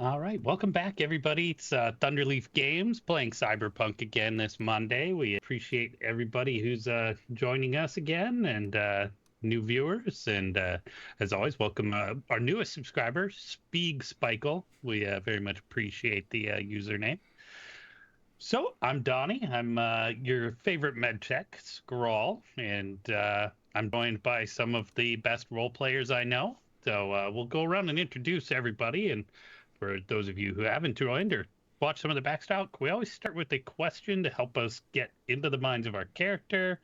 All right, welcome back, everybody. It's Thunderleaf Games playing Cyberpunk again this Monday. We appreciate everybody who's joining us again and new viewers. And as always, welcome our newest subscriber, Speeg Spikel. We very much appreciate the username. So I'm Donnie. I'm your favorite medtech, Scrawl, and I'm joined by some of the best role players I know. So we'll go around and introduce everybody. And for those of you who haven't joined or watched some of the backstock, we always start with a question to help us get into the minds of our character.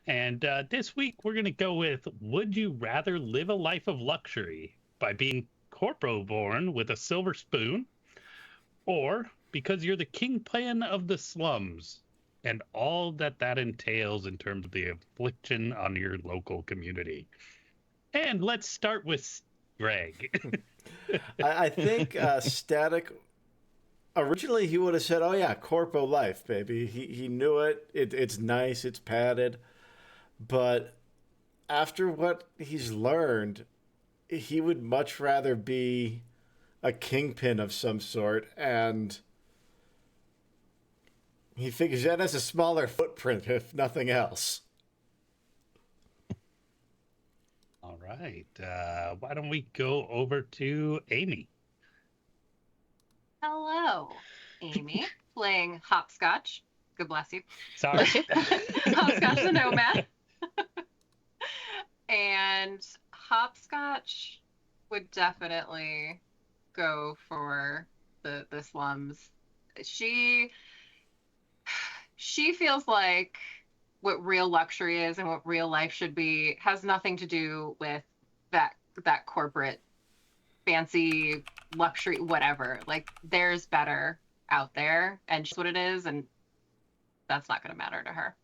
And this week we're going to go with, would you rather live a life of luxury by being corpo-born with a silver spoon, or because you're the kingpin of the slums and all that that entails in terms of the affliction on your local community? And let's start with Greg. I think Static, originally he would have said, oh yeah, corpo life, baby. He knew it. It's nice, it's padded. But after what he's learned, he would much rather be a kingpin of some sort, and he figures that has a smaller footprint, if nothing else. All right. Why don't we go over to Amy? Hello, Amy, playing Hopscotch. God bless you. Sorry. Hopscotch the Nomad. And Hopscotch would definitely go for the slums. She feels like what real luxury is and what real life should be has nothing to do with that corporate fancy luxury, whatever. Like, there's better out there, and she's what it is, and that's not going to matter to her.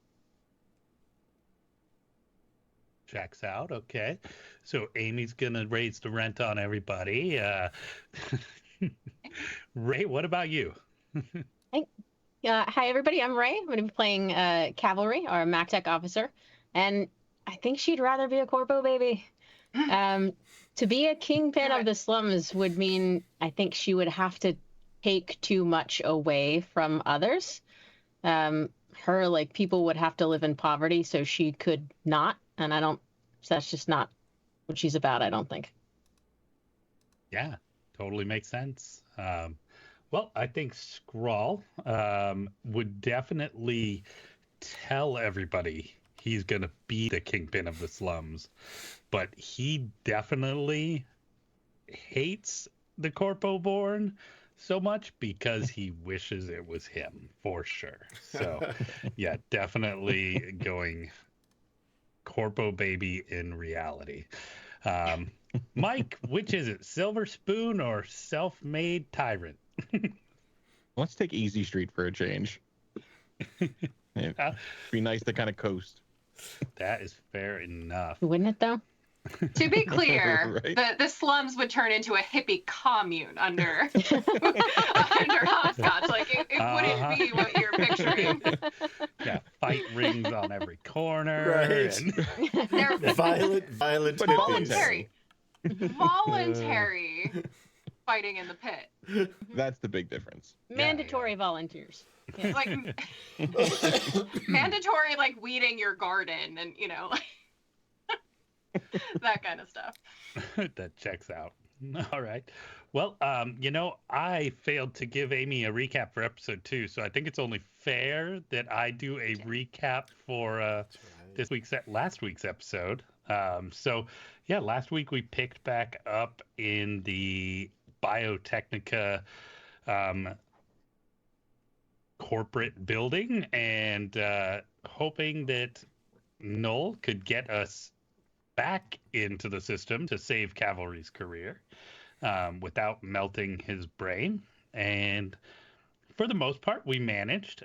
Checks out. Okay. So Amy's going to raise the rent on everybody. Ray, what about you? Hi, everybody. I'm Ray. I'm going to be playing Cavalry, or MacTech officer. And I think she'd rather be a corpo baby. To be a kingpin of the slums would mean I think she would have to take too much away from others. People would have to live in poverty, so she could not. And that's just not what she's about, I don't think. Yeah, totally makes sense. Well, I think Scrawl would definitely tell everybody he's going to be the kingpin of the slums, but he definitely hates the Corpo-born so much because he wishes it was him, for sure. So, yeah, definitely going Corpo baby in reality. Mike, which is it, Silver Spoon or Self-Made Tyrant? Let's take Easy Street for a change. It'd be nice to kind of coast. That is fair enough. Wouldn't it, though? To be clear, Right? the slums would turn into a hippie commune under Hopscotch. Like, it wouldn't be what you're picturing. Yeah, fight rings on every corner. Right. And... They're Violent But voluntary fighting in the pit. That's the big difference. Mandatory volunteers. Yeah. Like, mandatory, like, weeding your garden and, that kind of stuff. That checks out. All right. Well, I failed to give Amy a recap for episode 2, so I think it's only fair that I do a recap for last week's episode. Last week we picked back up in the Biotechnica corporate building and hoping that Null could get us back into the system to save Cavalry's career without melting his brain. And for the most part, we managed.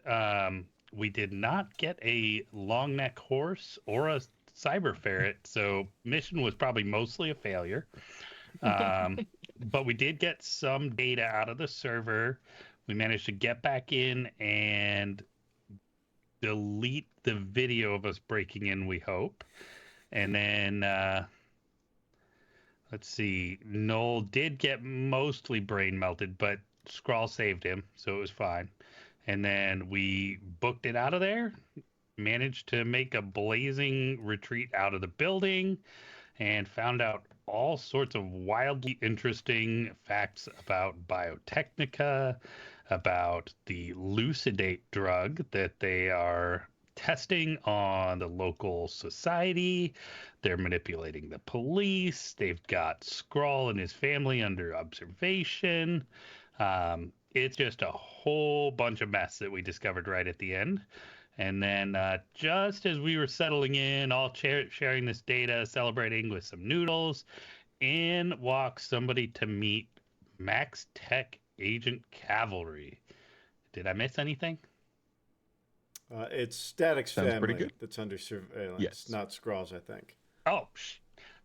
We did not get a long neck horse or a cyber ferret, so mission was probably mostly a failure. But we did get some data out of the server. We managed to get back in and delete the video of us breaking in, we hope. And then let's see. Noel did get mostly brain melted, but Scrawl saved him, so it was fine. And then we booked it out of there, managed to make a blazing retreat out of the building, and found out all sorts of wildly interesting facts about Biotechnica, about the Lucidate drug that they are testing on the local society. They're manipulating the police. They've got Scrawl and his family under observation. It's just a whole bunch of mess that we discovered right at the end. And then just as we were settling in, all sharing this data, celebrating with some noodles, in walks somebody to meet Max Tech Agent Cavalry. Did I miss anything? It's Static's Sounds family pretty good. that's under surveillance, Yes. not Scrawls, I think. Oh,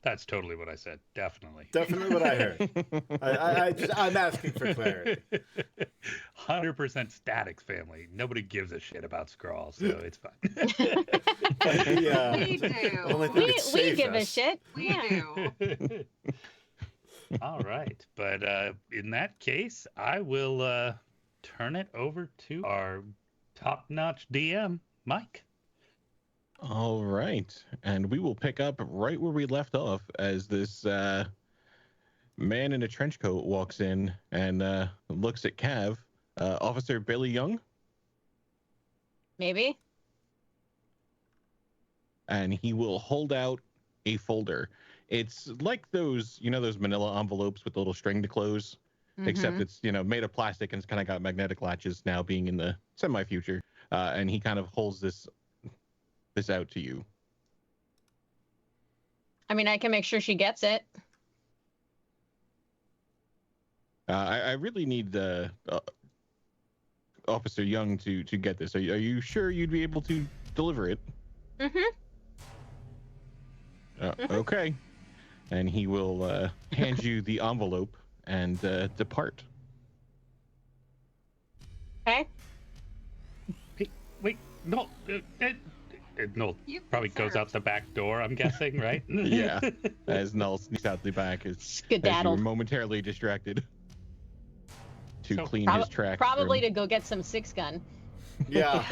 that's totally what I said. Definitely. Definitely what I heard. I'm asking for clarity. 100% Static's family. Nobody gives a shit about Scrawls, so it's fine. We do. Only thing that We saved give a us. shit. We Yeah. do. All right. But in that case, I will turn it over to our top-notch DM, Mike. All right, and we will pick up right where we left off as this man in a trench coat walks in and looks at Cav. Officer Billy Young, Maybe. and he will hold out a folder. It's like those, those manila envelopes with the little string to close, except Mhm. it's, made of plastic and it's kind of got magnetic latches now being in the semi-future. And he kind of holds this out to you. I mean, I can make sure she gets it. I really need Officer Young to get this. Are you sure you'd be able to deliver it? Mm-hmm. Okay. And he will hand you the envelope and depart. Okay. Hey, wait, no. No, You probably goes out the back door, I'm guessing, right? Yeah. As Null sneaks out the back as you were Skedaddled. momentarily distracted to So clean his tracks. Probably to go get some 6-gun. Yeah.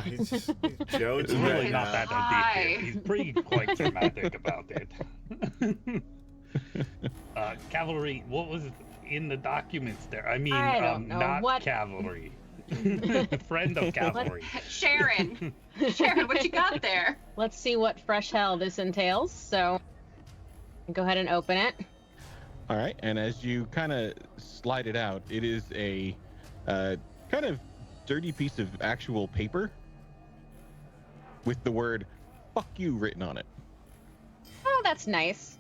He's Jones. It's really right not now. that Hi. deep. He's pretty quite dramatic about it. Cavalry, what was in the documents there? I mean, I don't know. not What- cavalry. Friend of cavalry. Sharon, what you got there? Let's see what fresh hell this entails. So, go ahead and open it. All right. And as you kind of slide it out, it is a kind of dirty piece of actual paper with the word "fuck you" written on it. Oh, that's nice.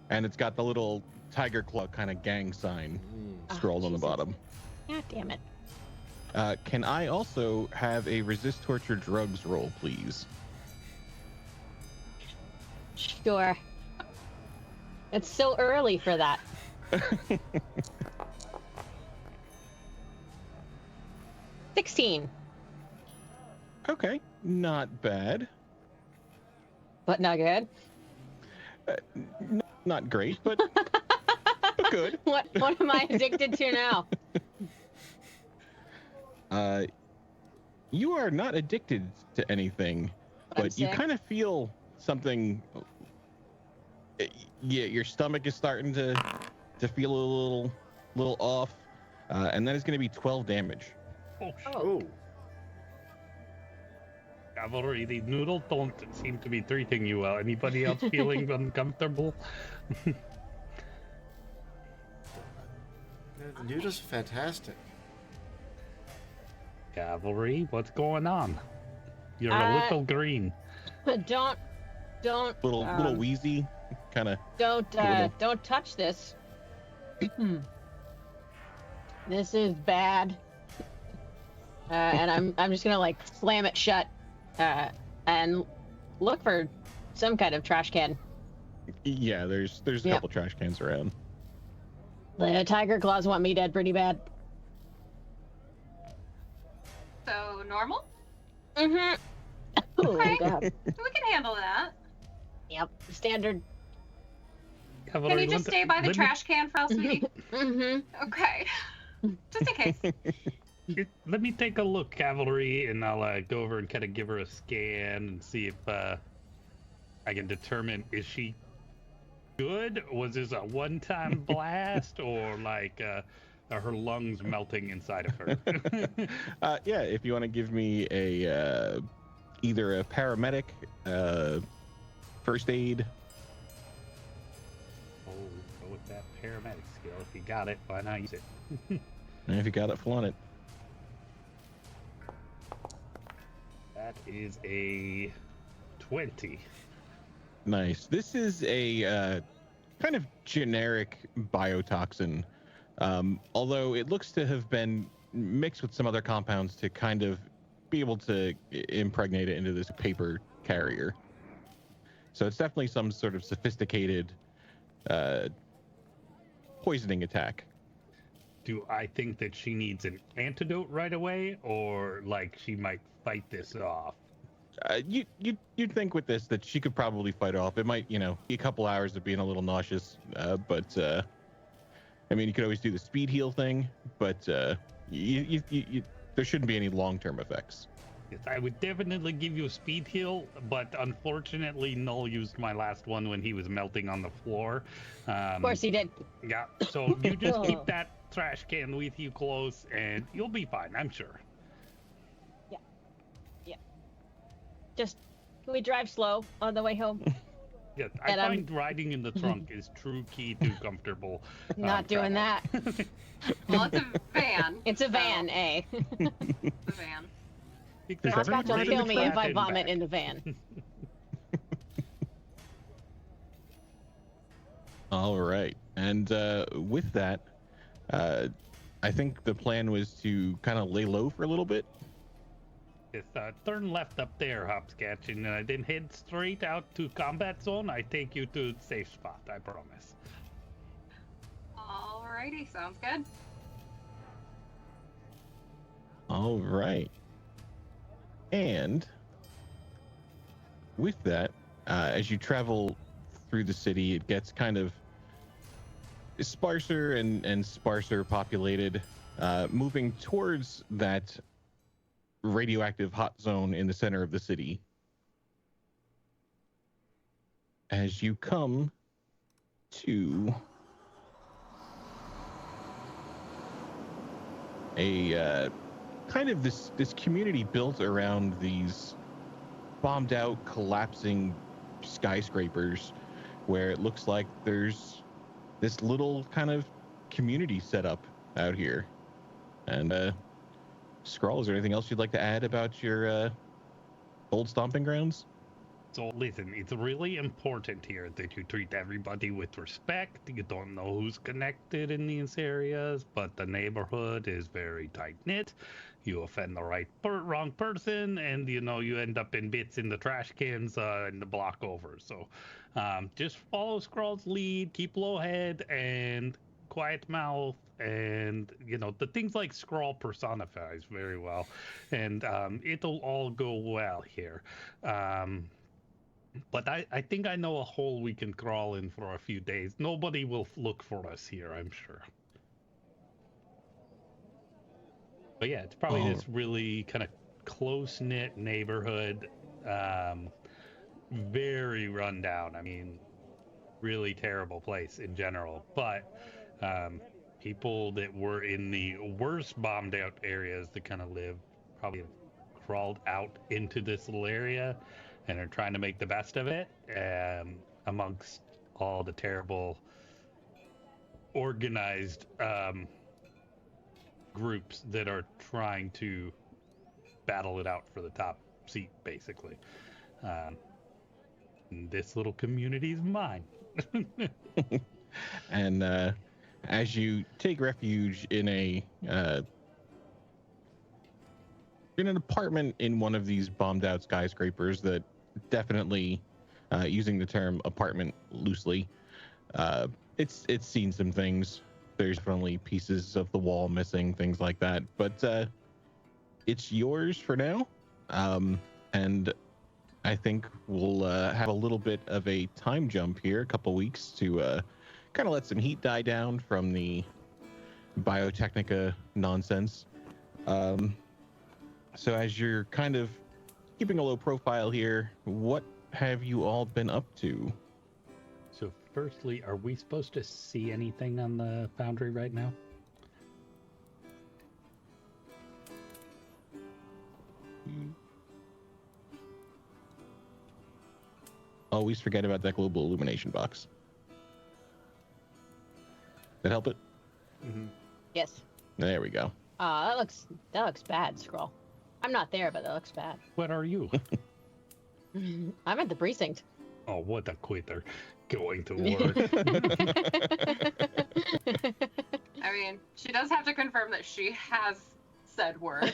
And it's got the little tiger claw kind of gang sign Oh, scrawled on the Jesus. bottom. God damn it. Can I also have a resist torture drugs roll, please? Sure. It's so early for that. 16, Okay, not bad. but not good. Not great, but but good. What am I addicted to now? You are not addicted to anything, I'm but you sick. kind of feel something. Yeah, your stomach is starting to feel a little off, and that is going to be 12 damage. Oh, Oh. cavalry, these noodles don't seem to be treating you well. Anybody else feeling uncomfortable? The noodles are fantastic. Cavalry, what's going on? You're a Uh, little green. Don't Little wheezy, kind of. don't touch this. This is bad. And I'm just gonna like slam it shut, and look for some kind of trash can. Yeah, there's a Yeah. couple trash cans around. The tiger claws want me dead pretty bad. So normal? Mm-hmm. Oh Okay. god. We can handle that. Yep. Standard. Can you just stay by the trash can for LC? Okay. Just in case. Let me take a look, Cavalry, and I'll go over and kind of give her a scan and see if I can determine, is she good? Was this a one-time blast, or like are her lungs melting inside of her? Yeah, if you want to give me a either a paramedic, first aid. Oh, go with that paramedic skill. If you got it, why not use it? And if you got it, flaunt it. That is a 20. Nice. This is a kind of generic biotoxin, although it looks to have been mixed with some other compounds to kind of be able to impregnate it into this paper carrier. So it's definitely some sort of sophisticated poisoning attack. Do I think that she needs an antidote right away, or like she might fight this off? You'd think with this that she could probably fight off. It might, be a couple hours of being a little nauseous, but I mean, you could always do the speed heal thing, but there shouldn't be any long-term effects. Yes, I would definitely give you a speed heal, but unfortunately, Null used my last one when he was melting on the floor. Of course he did. Yeah, so you just keep that trash can with you close, and you'll be fine, I'm sure. Just, can we drive slow on the way home? Yes, I find riding in the trunk is true key to comfortable. Not doing travel. that. Well, it's a van. It's a van, eh? It's a van. Exactly. Scott, don't Right kill in me the if I trash and vomit back. in the van. All right. And with that, I think the plan was to kind of lay low for a little bit. Yes, turn left up there, Hopscotch, and then head straight out to combat zone. I take you to safe spot, I promise. Alrighty, sounds good. All right. And with that, as you travel through the city, it gets kind of sparser and sparser populated, moving towards that radioactive hot zone in the center of the city. As you come to a kind of this community built around these bombed out, collapsing skyscrapers, where it looks like there's this little kind of community set up out here. And Scrawls, is there anything else you'd like to add about your old stomping grounds? So listen, it's really important here that you treat everybody with respect. You don't know who's connected in these areas, but the neighborhood is very tight-knit. You offend the wrong person, and you end up in bits in the trash cans in the block over. So just follow Scrawl's lead, keep low head, and quiet mouth, and the things like Scrawl personifies very well, and it'll all go well here. But I think I know a hole we can crawl in for a few days. Nobody will look for us here, I'm sure. But yeah, it's probably this really kind of close-knit neighborhood, very rundown. I mean, really terrible place in general. But people that were in the worst bombed-out areas that kind of live probably have crawled out into this little area and are trying to make the best of it, amongst all the terrible organized groups that are trying to battle it out for the top seat, basically. This little community is mine. And as you take refuge in in an apartment in one of these bombed out skyscrapers that definitely, using the term apartment loosely, it's seen some things. There's definitely pieces of the wall missing, things like that, but it's yours for now. And I think we'll have a little bit of a time jump here, a couple weeks, to kind of let some heat die down from the Biotechnica nonsense. So as you're kind of keeping a low profile here, what have you all been up to? So firstly, are we supposed to see anything on the Foundry right now? Always forget about that global illumination box. That help it? Mm-hmm. Yes. There we go. That looks bad, Scrawl. I'm not there, but that looks bad. What are you? I'm at the precinct. Oh, what a quitter. Going to work. I mean, she does have to confirm that she has said word.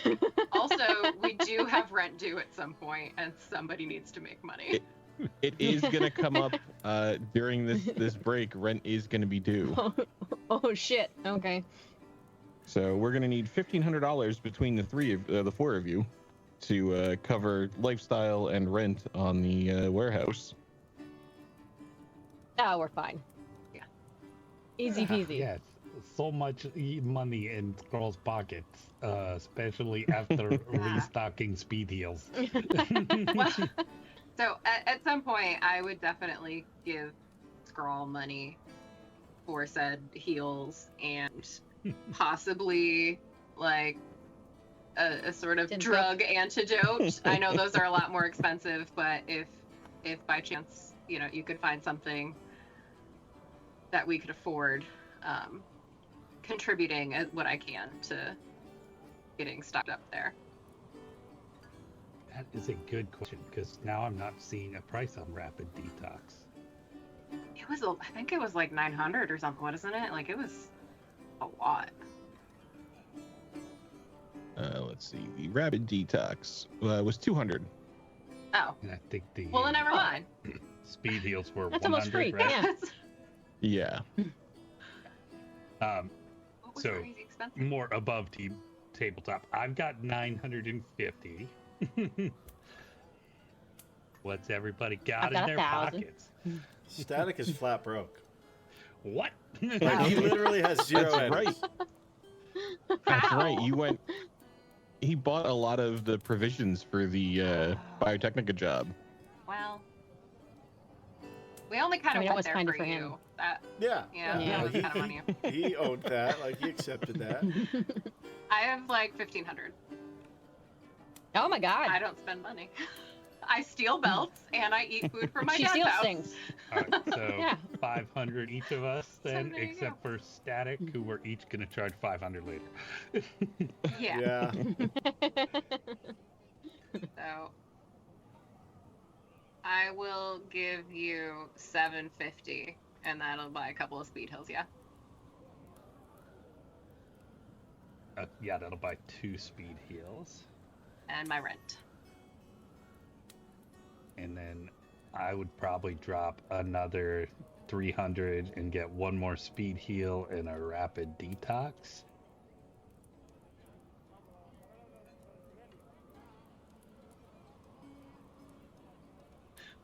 Also, we do have rent due at some point, and somebody needs to make money. It is going to come up during this break. Rent is going to be due. Oh, shit. Okay. So we're going to need $1,500 between the four of you to cover lifestyle and rent on the warehouse. Oh, we're fine. Yeah. Easy peasy. Yes, so much money in Scrawl's pockets, especially after restocking speed heals. Well, so at some point, I would definitely give Scrawl money for said heals and possibly like a sort of drug antidote. I know those are a lot more expensive, but if by chance, you know, you could find something that we could afford, contributing what I can to getting stocked up there. That is a good question, because now I'm not seeing a price on Rapid Detox. It was, I think it was like 900 or something, wasn't it? Like, it was a lot. Let's see. The Rapid Detox was 200. Oh. And I think the Well, then never mind. speed heals were That's 100, almost free, right? yeah. Yeah. What was So, crazy expensive? more above tabletop. I've got 950. What's everybody got I've got in their 1,000. pockets? Static is flat broke. What? Like, he literally has zero. That's items. right. That's How? right. He bought a lot of the provisions for the Biotechnica job. Well, we only kind of I mean, it went was there kinda for for you. him. That, Yeah. yeah, Yeah. that was kind of on you. He owed that. Like, he accepted that. I have like 1,500. Oh my god. I don't spend money. I steal belts and I eat food from my She dad's steals house. things. All right, so Yeah. 500 each of us then, there you except for Static, who we're each going to charge 500 later. Yeah. Yeah. So I will give you 750, and that'll buy a couple of speed hills. Yeah. Yeah, that'll buy 2 speed heals. And my rent. And then I would probably drop another 300 and get 1 more speed heal and a rapid detox.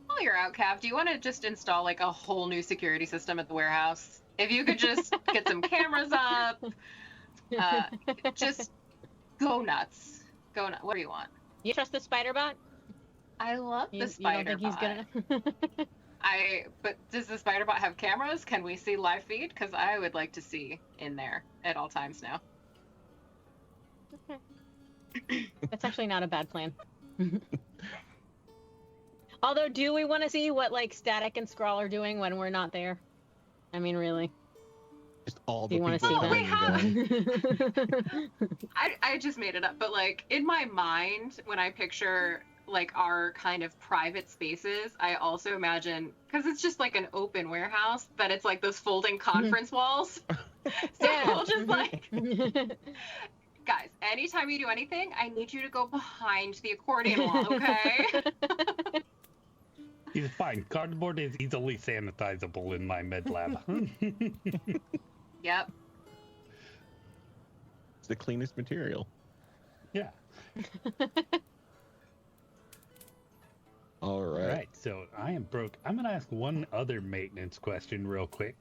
While you're out, Cav, do you want to just install like a whole new security system at the warehouse? If you could just get some cameras up, just go nuts. Go nuts. What do you want? You trust the spider bot? I love the You don't spider think he's bot. good enough? But does the spider bot have cameras? Can we see live feed? Because I would like to see in there at all times now. That's actually not a bad plan. Although, do we want to see what like Static and Scrawl are doing when we're not there? I mean, really? Just all Do the you wanna people see that? coming and going. I just made it up, but like in my mind, when I picture like our kind of private spaces, I also imagine, because it's just like an open warehouse, that it's like those folding conference walls. So Yeah. we'll just like, guys, anytime you do anything, I need you to go behind the accordion wall, okay? He's fine. Cardboard is easily sanitizable in my med lab. Yep. It's the cleanest material. Yeah. All right. All right, so I am broke. I'm going to ask one other maintenance question real quick.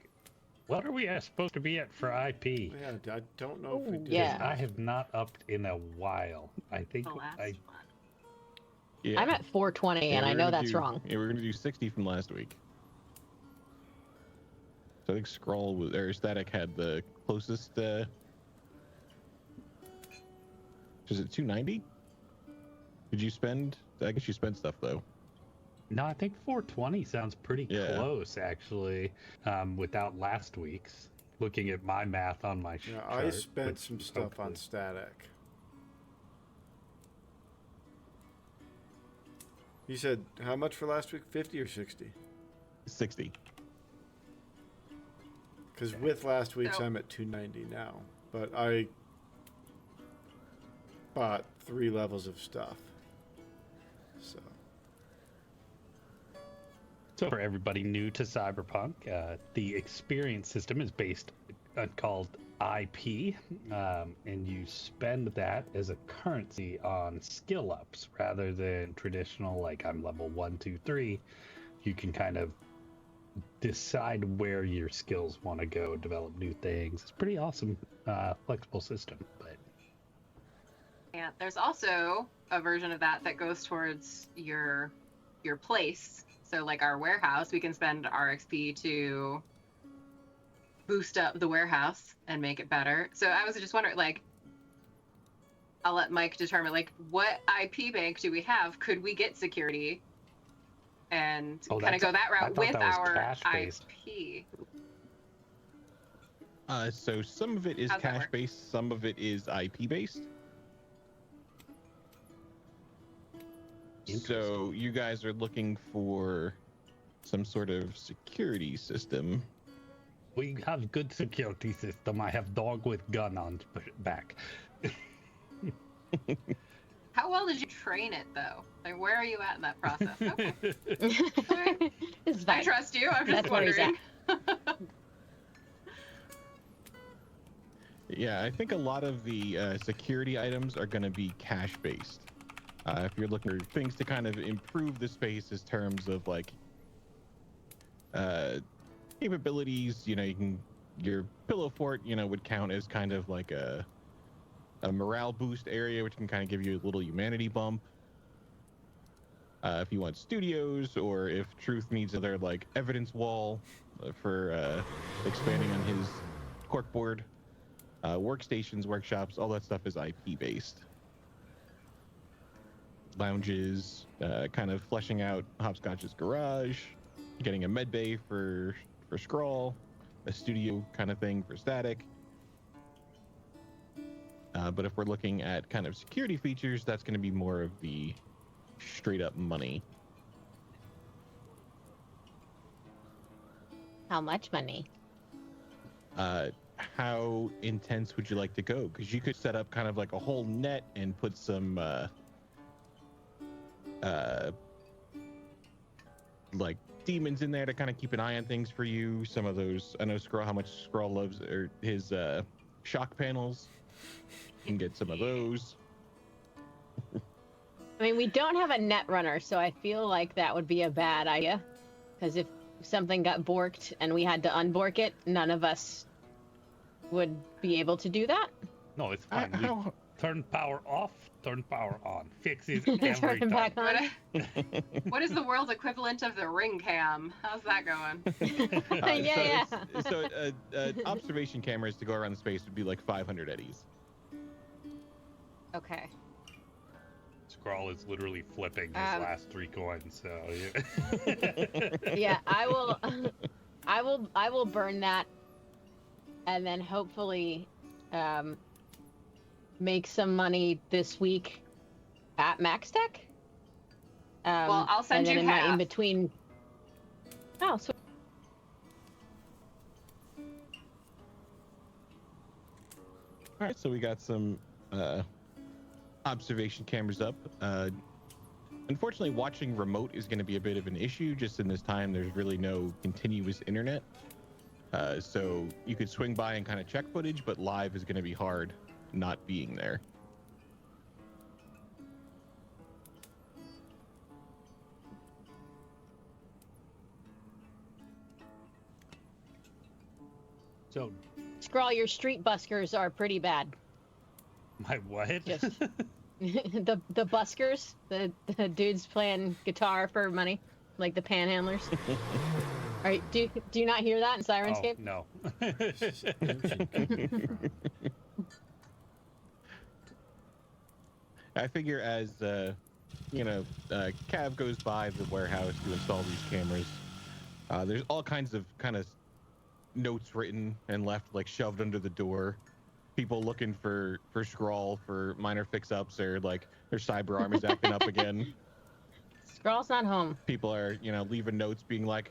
What are we supposed to be at for IP? Yeah, I don't know if we Ooh, did. yeah. I have not upped in a while. I think The last I one. Yeah. I'm at 420, Yeah, and I we're know gonna that's wrong. Yeah, we're gonna do 60 from last week. So I think Scrawl was, or Static had the closest. Was it 290? Did you spend? I guess you spent stuff though. no, I think 420 sounds pretty Yeah. close actually, without last week's. Looking at my math on my Yeah, chart. I spent which some stuff on hopefully- static. You said how much for last week? 50 or 60? 60. Because with last week's, So- I'm at 290 now. But I bought 3 levels of stuff. So. So for everybody new to Cyberpunk, the experience system is based called IP, and you spend that as a currency on skill ups rather than traditional like I'm level 1, 2, 3. You can kind of decide where your skills want to go, develop new things. It's pretty awesome, flexible system. But Yeah, there's also a version of that that goes towards your place. So like our warehouse, we can spend our XP to boost up the warehouse and make it better. So I was just wondering, like, I'll let Mike determine, like, what IP bank do we have? Could we get security and Oh, kind of that's- go that I route thought with that was our cash-based. IP? So some of it is How's that cash work? based, some of it is IP based. So you guys are looking for some sort of security system. we have good security system. I have dog with gun on back. How well did you train it, though? Like, where are you at in that process? Okay. Okay. It's I fine. trust you. I'm just That's where he's wondering. Yeah, I think a lot of the security items are going to be cash based. If you're looking for things to kind of improve the space in terms of like capabilities, you know, your pillow fort, you know, would count as kind of like a morale boost area, which can kind of give you a little humanity bump. If you want studios, or if Truth needs another like evidence wall for expanding on his corkboard, workstations, workshops, all that stuff is IP based. Lounges, kind of fleshing out Hopscotch's garage, getting a med bay for Scrawl, a studio kind of thing for Static. But if we're looking at kind of security features, that's going to be more of the straight up money. How much money? How intense would you like to go? Because you could set up kind of like a whole net and put some like demons in there to kind of keep an eye on things for you. Some of those, I know how much Scrawl loves or his shock panels. You can get some of those. I mean, we don't have a net runner, so I feel like that would be a bad idea. Because if something got borked and we had to unbork it, none of us would be able to do that. No, it's fine. We How, turn power off, turn power on. Fixes Turn every it time. back on. What is the world's equivalent of the ring cam? How's that going? Yeah. So observation cameras to go around the space would be like 500 eddies. Okay. Scrawl is literally flipping his last 3 coins, so yeah. Yeah, I will burn that, and then hopefully make some money this week at MaxTech. Well, I'll send and then you in my half. in between. Oh, so All right, so we got some observation cameras up. Unfortunately, watching remote is going to be a bit of an issue. Just in this time, there's really no continuous internet. So you could swing by and kind of check footage, but live is going to be hard not being there. So, Scrawl, your street buskers are pretty bad. my what? Just the buskers, the dudes playing guitar for money, like the panhandlers. All right, do you not hear that in Sirenscape? Oh, no. I figure as Cav goes by the warehouse to install these cameras, there's all kinds of kind of notes written and left, like shoved under the door. People looking for Scrawl for minor fix-ups, or like their cyber arm is acting up again. Scrawl's not home. People are leaving notes being like,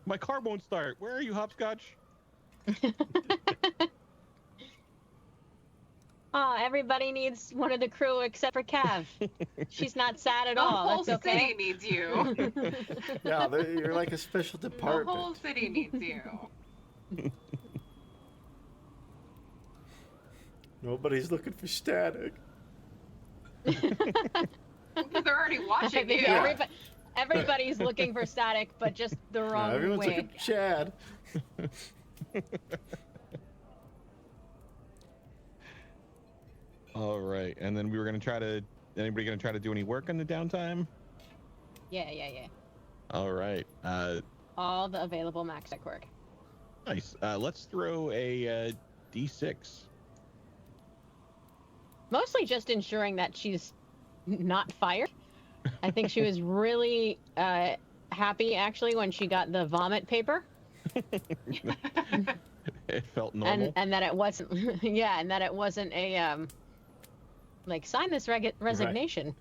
"My car won't start. Where are you, Hopscotch?" Oh, everybody needs one of the crew except for Cav. She's not sad at The all. whole That's okay. city needs you. Yeah, you're like a special The department. whole city needs you. Nobody's looking for Static. They're already watching you. Yeah. Everybody's looking for Static, but just the wrong Everyone's way. looking for Chad. All right, and then we were gonna try to. Anybody gonna try to do any work in the downtime? Yeah. All right. All the available max tech work. Nice. Let's throw a D6. Mostly just ensuring that she's not fired. I think she was really happy actually when she got the vomit paper. It felt normal. And that it wasn't and that it wasn't a like sign this resignation.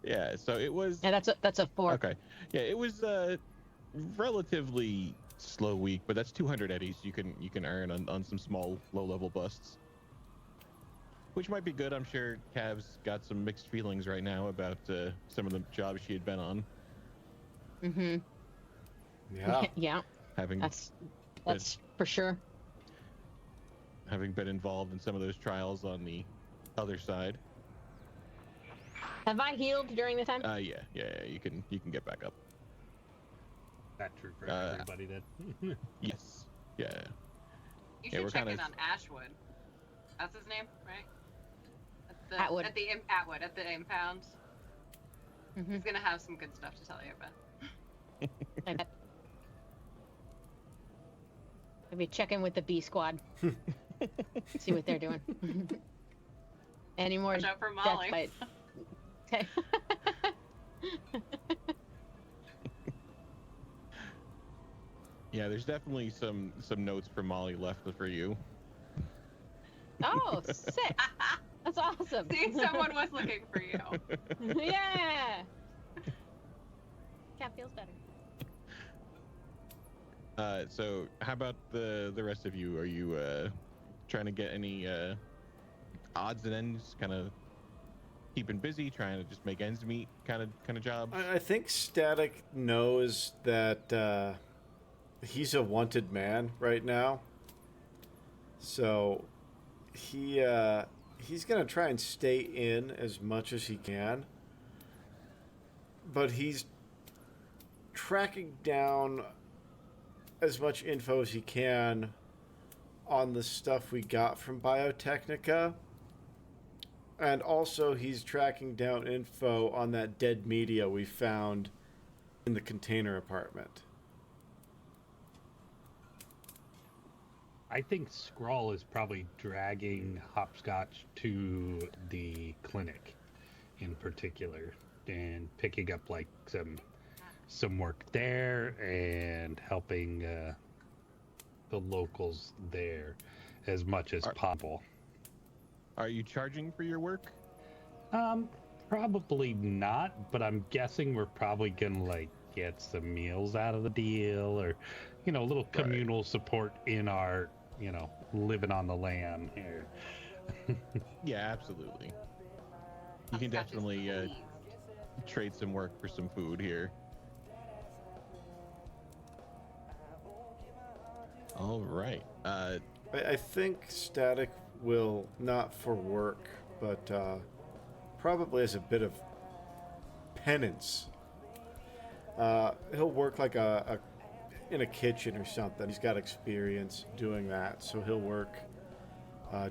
Yeah, so it was. Yeah, that's a 4. Okay. Yeah, it was a relatively slow week, but that's 200 eddies you can earn on some small low-level busts. Which might be good. I'm sure Cav's got some mixed feelings right now about some of the jobs she had been on. Mm-hmm. Yeah. Yeah. Having That's for sure. having been involved in some of those trials on the other side. Have I healed during the time? Yeah, you can get back up. Not true for everybody then. Yes. Yeah. You Yeah, should we're check kinda- in on Ashwood. That's his name, right? Atwood. At the impound. Mm-hmm. He's gonna have some good stuff to tell you about. I bet. Maybe check in with the B squad. See what they're doing. Any more Watch out for death Molly. fight? Okay. Yeah, there's definitely some notes from Molly left for you. Oh, sick. That's awesome. See, someone was looking for you. Yeah. Cat feels better. So how about the rest of you? Are you trying to get any odds and ends, kind of keeping busy, trying to just make ends meet kind of jobs? I think Static knows that he's a wanted man right now. So he's gonna try and stay in as much as he can. But he's tracking down as much info as he can on the stuff we got from Biotechnica. And also he's tracking down info on that dead media we found in the container apartment. I think Scrawl is probably dragging Hopscotch to the clinic in particular and picking up like some work there and helping the locals there as much as possible. Are you charging for your work? Probably not, but I'm guessing we're probably gonna like get some meals out of the deal, or a little communal support in our living on the lam here. Yeah, absolutely. You can definitely trade some work for some food here. All right. I think Static will, not for work, but probably as a bit of penance. He'll work like in a kitchen or something. He's got experience doing that, so he'll work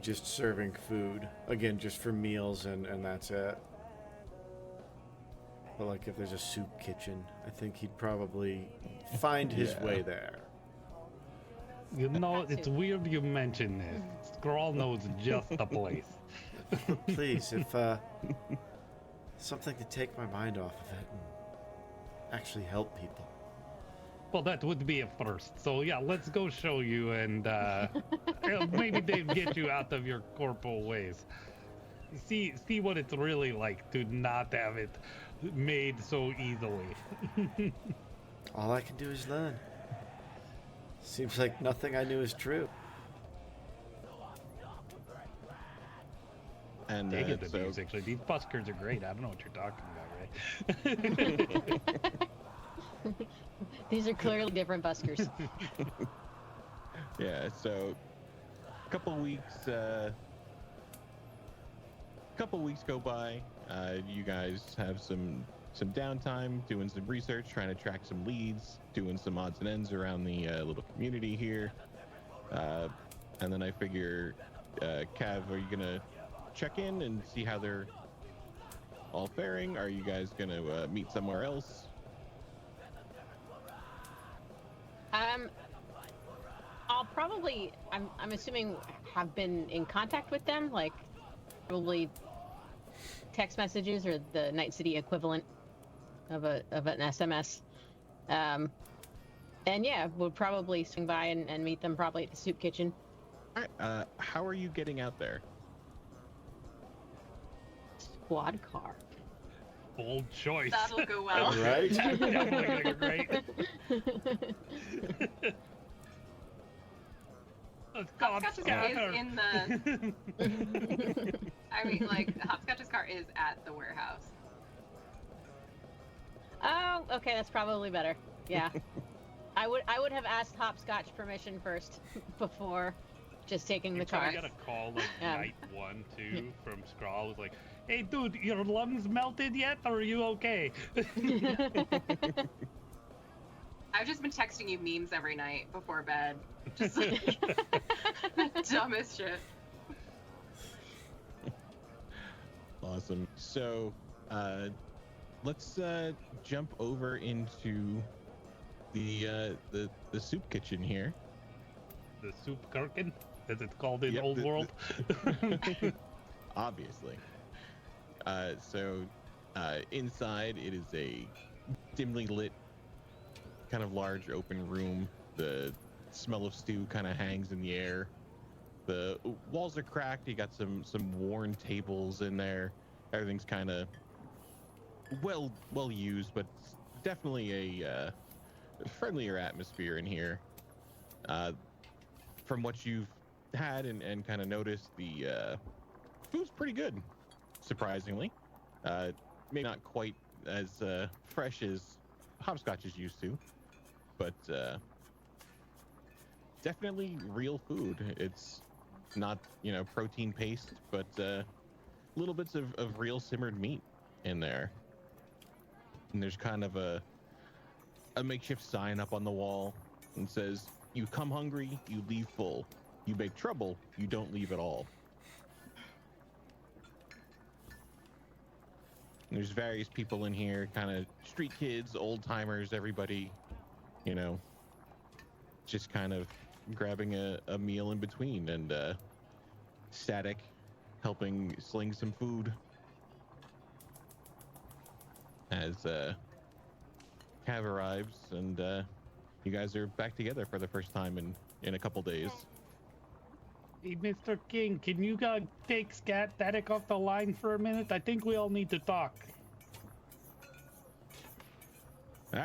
just serving food. Again, just for meals, and that's it. But like if there's a soup kitchen, I think he'd probably find his way there. You know, it's weird you mention this. Scrawl knows just the place. Please, if something to take my mind off of it and actually help people. Well, that would be a first. So yeah, let's go show you, and maybe they get you out of your corporal ways. See what it's really like to not have it made so easily. All I can do is learn. Seems like nothing I knew is true. And actually, these buskers are great. I don't know what you're talking about, right? These are clearly different buskers. Yeah, so a couple weeks go by. You guys have some downtime, doing some research, trying to track some leads, doing some odds and ends around the little community here. And then I figure, Cav, are you gonna check in and see how they're all faring? Are you guys gonna meet somewhere else? I'll probably, I'm assuming, have been in contact with them, like probably text messages or the Night City equivalent of an SMS. And yeah, we'll probably swing by and meet them probably at the soup kitchen. All right. How are you getting out there? Squad car. Bold choice. That'll go well. Right? Definitely gonna go great. Hopscotch's car is in the... I mean, like, Hopscotch's car is at the warehouse. Oh, okay, that's probably better. Yeah. I would have asked Hopscotch permission first before just taking the car. I got a call like night 1, 2 from Scrawls, like, "Hey, dude, your lungs melted yet, or are you okay?" I've just been texting you memes every night before bed. Just like dumbest shit. Awesome. So, let's jump over into the soup kitchen here. The soup gherkin, as it's called in Yep, Old World. Obviously. So, inside it is a dimly lit, kind of large open room. The smell of stew kind of hangs in the air. The walls are cracked. You got some worn tables in there. Everything's kind of well used, but definitely a friendlier atmosphere in here. From what you've had and kind of noticed, the food's pretty good, surprisingly. Maybe not quite as fresh as Hopscotch is used to, but definitely real food. It's not, protein paste, but little bits of real simmered meat in there. And there's kind of a makeshift sign up on the wall and says, "You come hungry, you leave full. You make trouble, you don't leave at all." And there's various people in here, kind of street kids, old timers, everybody, just kind of grabbing a meal in between, and Static helping sling some food as Cav arrives, and you guys are back together for the first time in a couple days. Hey, Mr. King, can you take Static off the line for a minute? I think we all need to talk.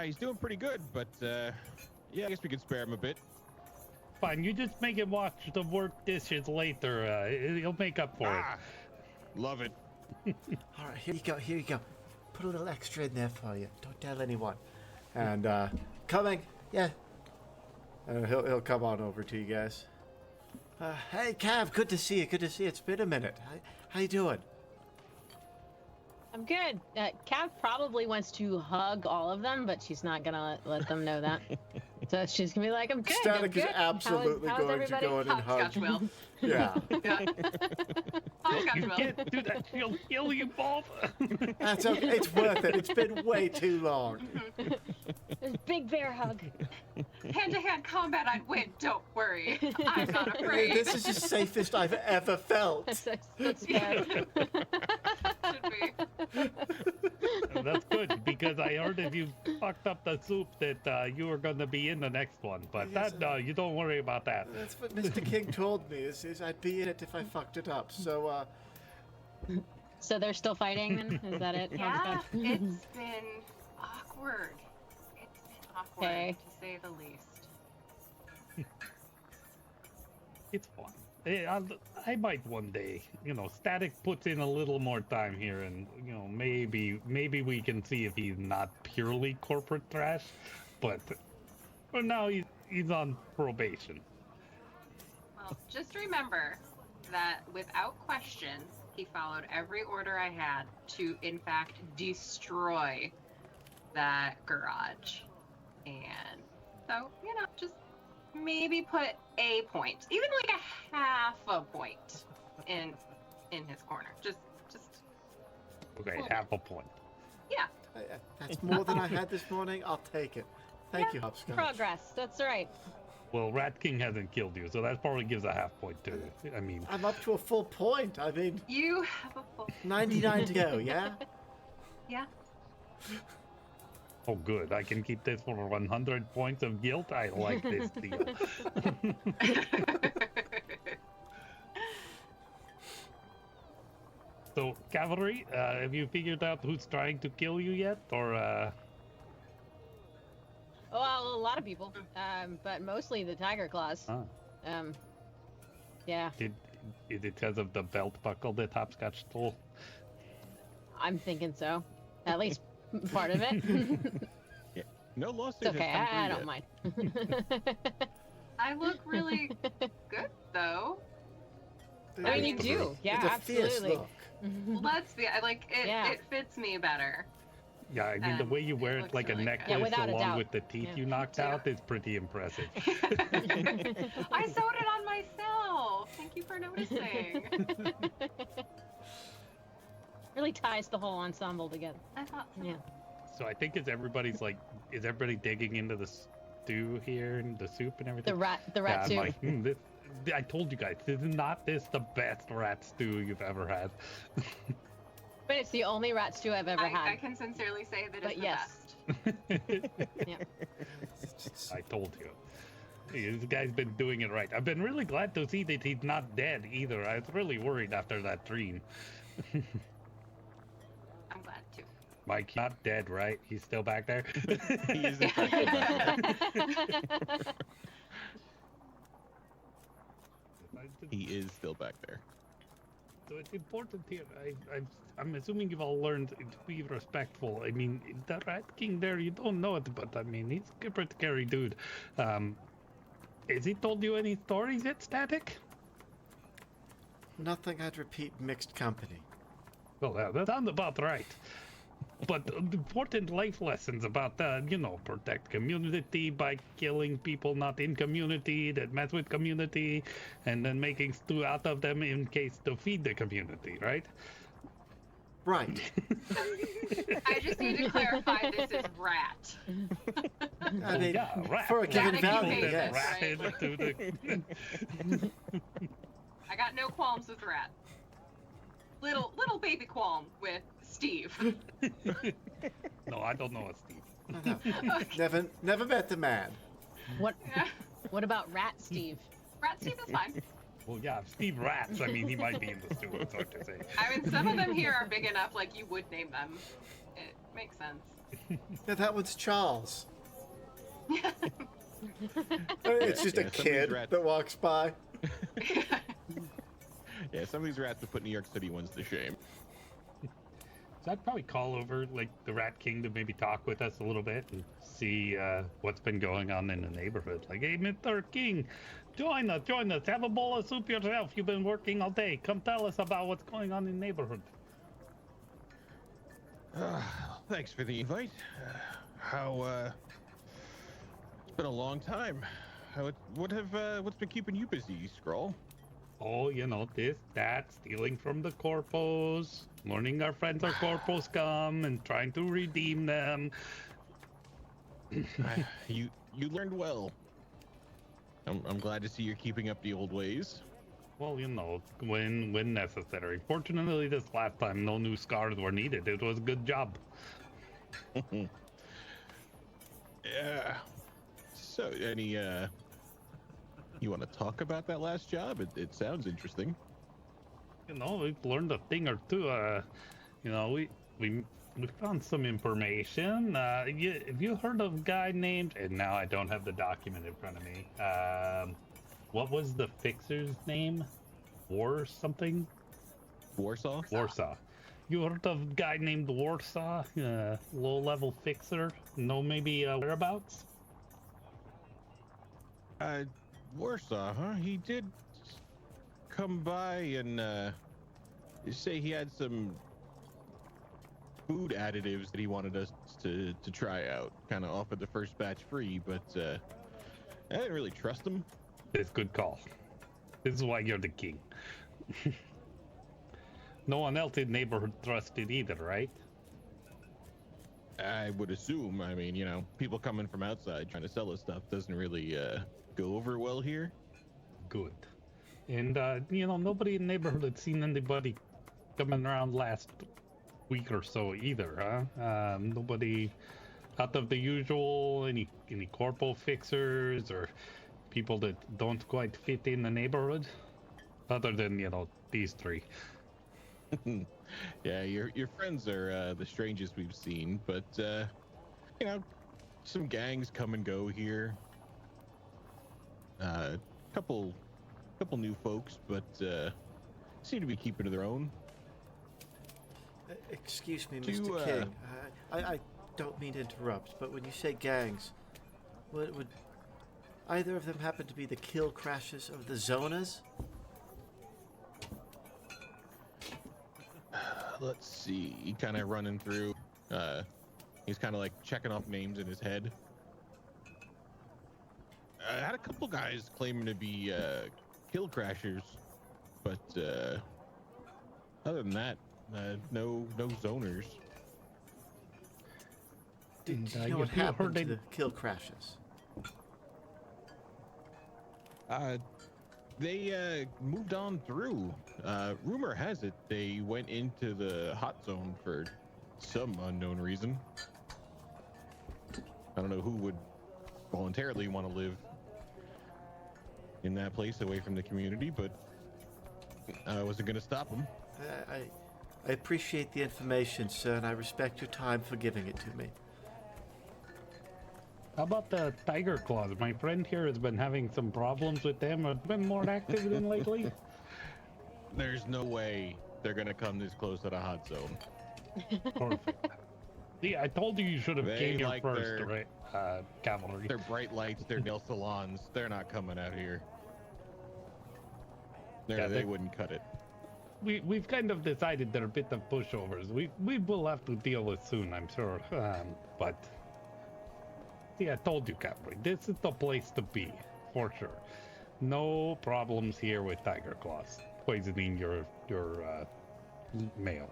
He's doing pretty good, but yeah, I guess we could spare him a bit. Fine, you just make him watch the work dishes later. He'll make up for it. Love it. All right, here you go. Put a little extra in there for you. Don't tell anyone. And coming, yeah. And he'll come on over to you guys. Hey, Cav, good to see you. It's been a minute. How you doing? I'm good. Cav probably wants to hug all of them, but she's not gonna let them know that. So she's gonna be like, "I'm good. Static I'm good. is absolutely how's going to everybody?" go in and Hopscotch hug. will. Yeah. Yeah. Hopscotch You will. can't do that. She'll kill you both. That's okay. It's worth it. It's been way too long. There's big bear hug. Hand-to-hand combat, I'd win. Don't worry. I'm not afraid. This is the safest I've ever felt. That's fair. Should be. That's good because I heard if you fucked up the soup that you were going to be in the next one. But Yes, no, you don't worry about that. That's what Mr. King told me, is I'd be in it if I fucked it up. So, So they're still fighting, then? Is that it? Yeah, it's been awkward. It's been awkward, Okay. to say the least. It's fun. I might one day, Static puts in a little more time here, and maybe we can see if he's not purely corporate trash, but for now he's on probation. Well, just remember that without question, he followed every order I had to, in fact, destroy that garage. And so, just maybe put a point, even like a half a point in his corner. Just Okay, half a point. yeah. that's more than I had this morning. I'll take it. Thank you, Hopscotch. Progress. That's right. Well, Rat King hasn't killed you, so that probably gives a half point too. I mean, I'm up to a full point. I mean, You have a full 99 to go, yeah? yeah. oh good, I can keep this for 100 points of guilt. I like this deal. So, Cavalry, have you figured out who's trying to kill you yet, or Well, a lot of people, but mostly the tiger claws. Yeah, is it because of the belt buckle that Hopscotch stole? I'm thinking so. At least part of it. No lawsuit. It's okay. I don't mind. I look really good, though. I mean, you do. Yeah, It's a fierce absolutely. look. Well, let's be. It fits me better. Yeah, I mean, the way you wear it it looks like a really good. necklace Yeah, without a along doubt. with the teeth Yeah. you knocked out is pretty impressive. I sewed it on myself. Thank you for noticing. Really ties the whole ensemble together. I thought so. Yeah. So I think is everybody digging into the stew here and the soup and everything? The rat Yeah, soup. I'm like, I told you guys, this is not the best rat stew you've ever had. But it's the only rat stew I've ever I had. can sincerely say that But it's the yes. best. Yeah. I told you. This guy's been doing it right. I've been really glad to see that he's not dead either. I was really worried after that dream. I'm glad too. Mike, not dead, right? He's still back there? He is in fact back there. He is still back there. So it's important here. I'm assuming you've all learned to be respectful. I mean, the Rat King there, you don't know it, but I mean, he's a pretty scary dude. Has he told you any stories yet, Static? Nothing I'd repeat mixed company. Well, that sounds about right. But important life lessons about, protect community by killing people not in community that mess with community, and then making stew out of them in case to feed the community, right? Right. I just need to clarify this is rat. I mean, Yeah, rat. for a given Static value, behavior, yes. right? Ratted to the... I got no qualms with rat. Little baby qualm with Steve. No, I don't know a Steve. Never met the man. What Yeah. What about Rat Steve? Rat Steve is fine. Well, yeah, if Steve rats, I mean, he might be in the stew, it's hard to say. I mean, some of them here are big enough, like you would name them. It makes sense. Yeah, that one's Charles. It's just a Yeah, some of these kid rats- that walks by. Yeah, some of these rats have put New York City ones to shame. So I'd probably call over, like, the Rat King to maybe talk with us a little bit and see what's been going on in the neighborhood. Like, hey, Mr. King, join us. Have a bowl of soup yourself. You've been working all day. Come tell us about what's going on in the neighborhood. Thanks for the invite. It's been a long time. What's been keeping you busy, Scrawl? Oh, this, that, stealing from the corpos, learning our friends are corpo scum, and trying to redeem them. You learned well. I'm glad to see you're keeping up the old ways. Well, when necessary. Fortunately, this last time, no new scars were needed. It was a good job. Yeah. So, you want to talk about that last job? It sounds interesting. We've learned a thing or two. We found some information. Have you heard of a guy named? And now I don't have the document in front of me. What was the fixer's name? Something? Warsaw? Warsaw. You heard of a guy named Warsaw? Low-level fixer? No, maybe whereabouts? Warsaw, huh? He did come by and say he had some food additives that he wanted us to try out. Kind of offered the first batch free, but I didn't really trust him. It's a good call. This is why you're the king. No one else in the neighborhood trusted either, right? I would assume. I mean, people coming from outside trying to sell us stuff doesn't really go over well here. Good. And, nobody in the neighborhood had seen anybody coming around last week or so either, huh? Nobody out of the usual, any corpo fixers or people that don't quite fit in the neighborhood, other than, these three. Yeah, your friends are the strangest we've seen, but some gangs come and go here. Couple new folks, but seem to be keeping to their own. Excuse me, Mr. King. I don't mean to interrupt, but when you say gangs, would either of them happen to be the kill crashes of the Zonas? Let's see. He kind of running through. He's kind of like checking off names in his head. I had a couple guys claiming to be kill crashers, but other than that, no zoners. Did you know what happened to the kill crashes? They moved on through. Rumor has it they went into the hot zone for some unknown reason. I don't know who would voluntarily want to live in that place away from the community, but I wasn't going to stop them. I appreciate the information, sir, and I respect your time for giving it to me. How about the tiger claws? My friend here has been having some problems with them. Have been more active than lately. There's no way they're gonna come this close to the hot zone. Perfect. See, I told you should have came here like first, right? Cavalry. Their bright lights, their nail salons, they're not coming out here. They wouldn't cut it. We've kind of decided they're a bit of pushovers. We will have to deal with soon, I'm sure. But see, I told you, Cavalry, this is the place to be, for sure. No problems here with tiger claws poisoning your mail.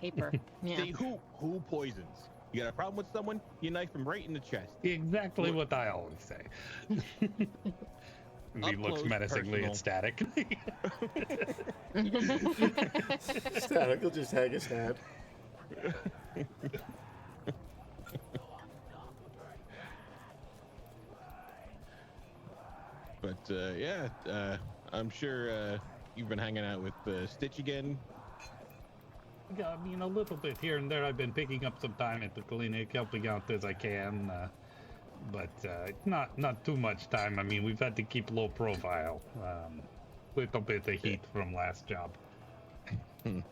Paper. Yeah. See, who poisons? You got a problem with someone, you knife them right in the chest. Exactly what I always say. And he looks menacingly at Static. Static will just hang his head. But yeah, I'm sure you've been hanging out with Stitch again. Yeah, I mean, a little bit here and there. I've been picking up some time at the clinic, helping out as I can. But not too much time. I mean, we've had to keep low profile. Little bit of heat from last job. Yeah,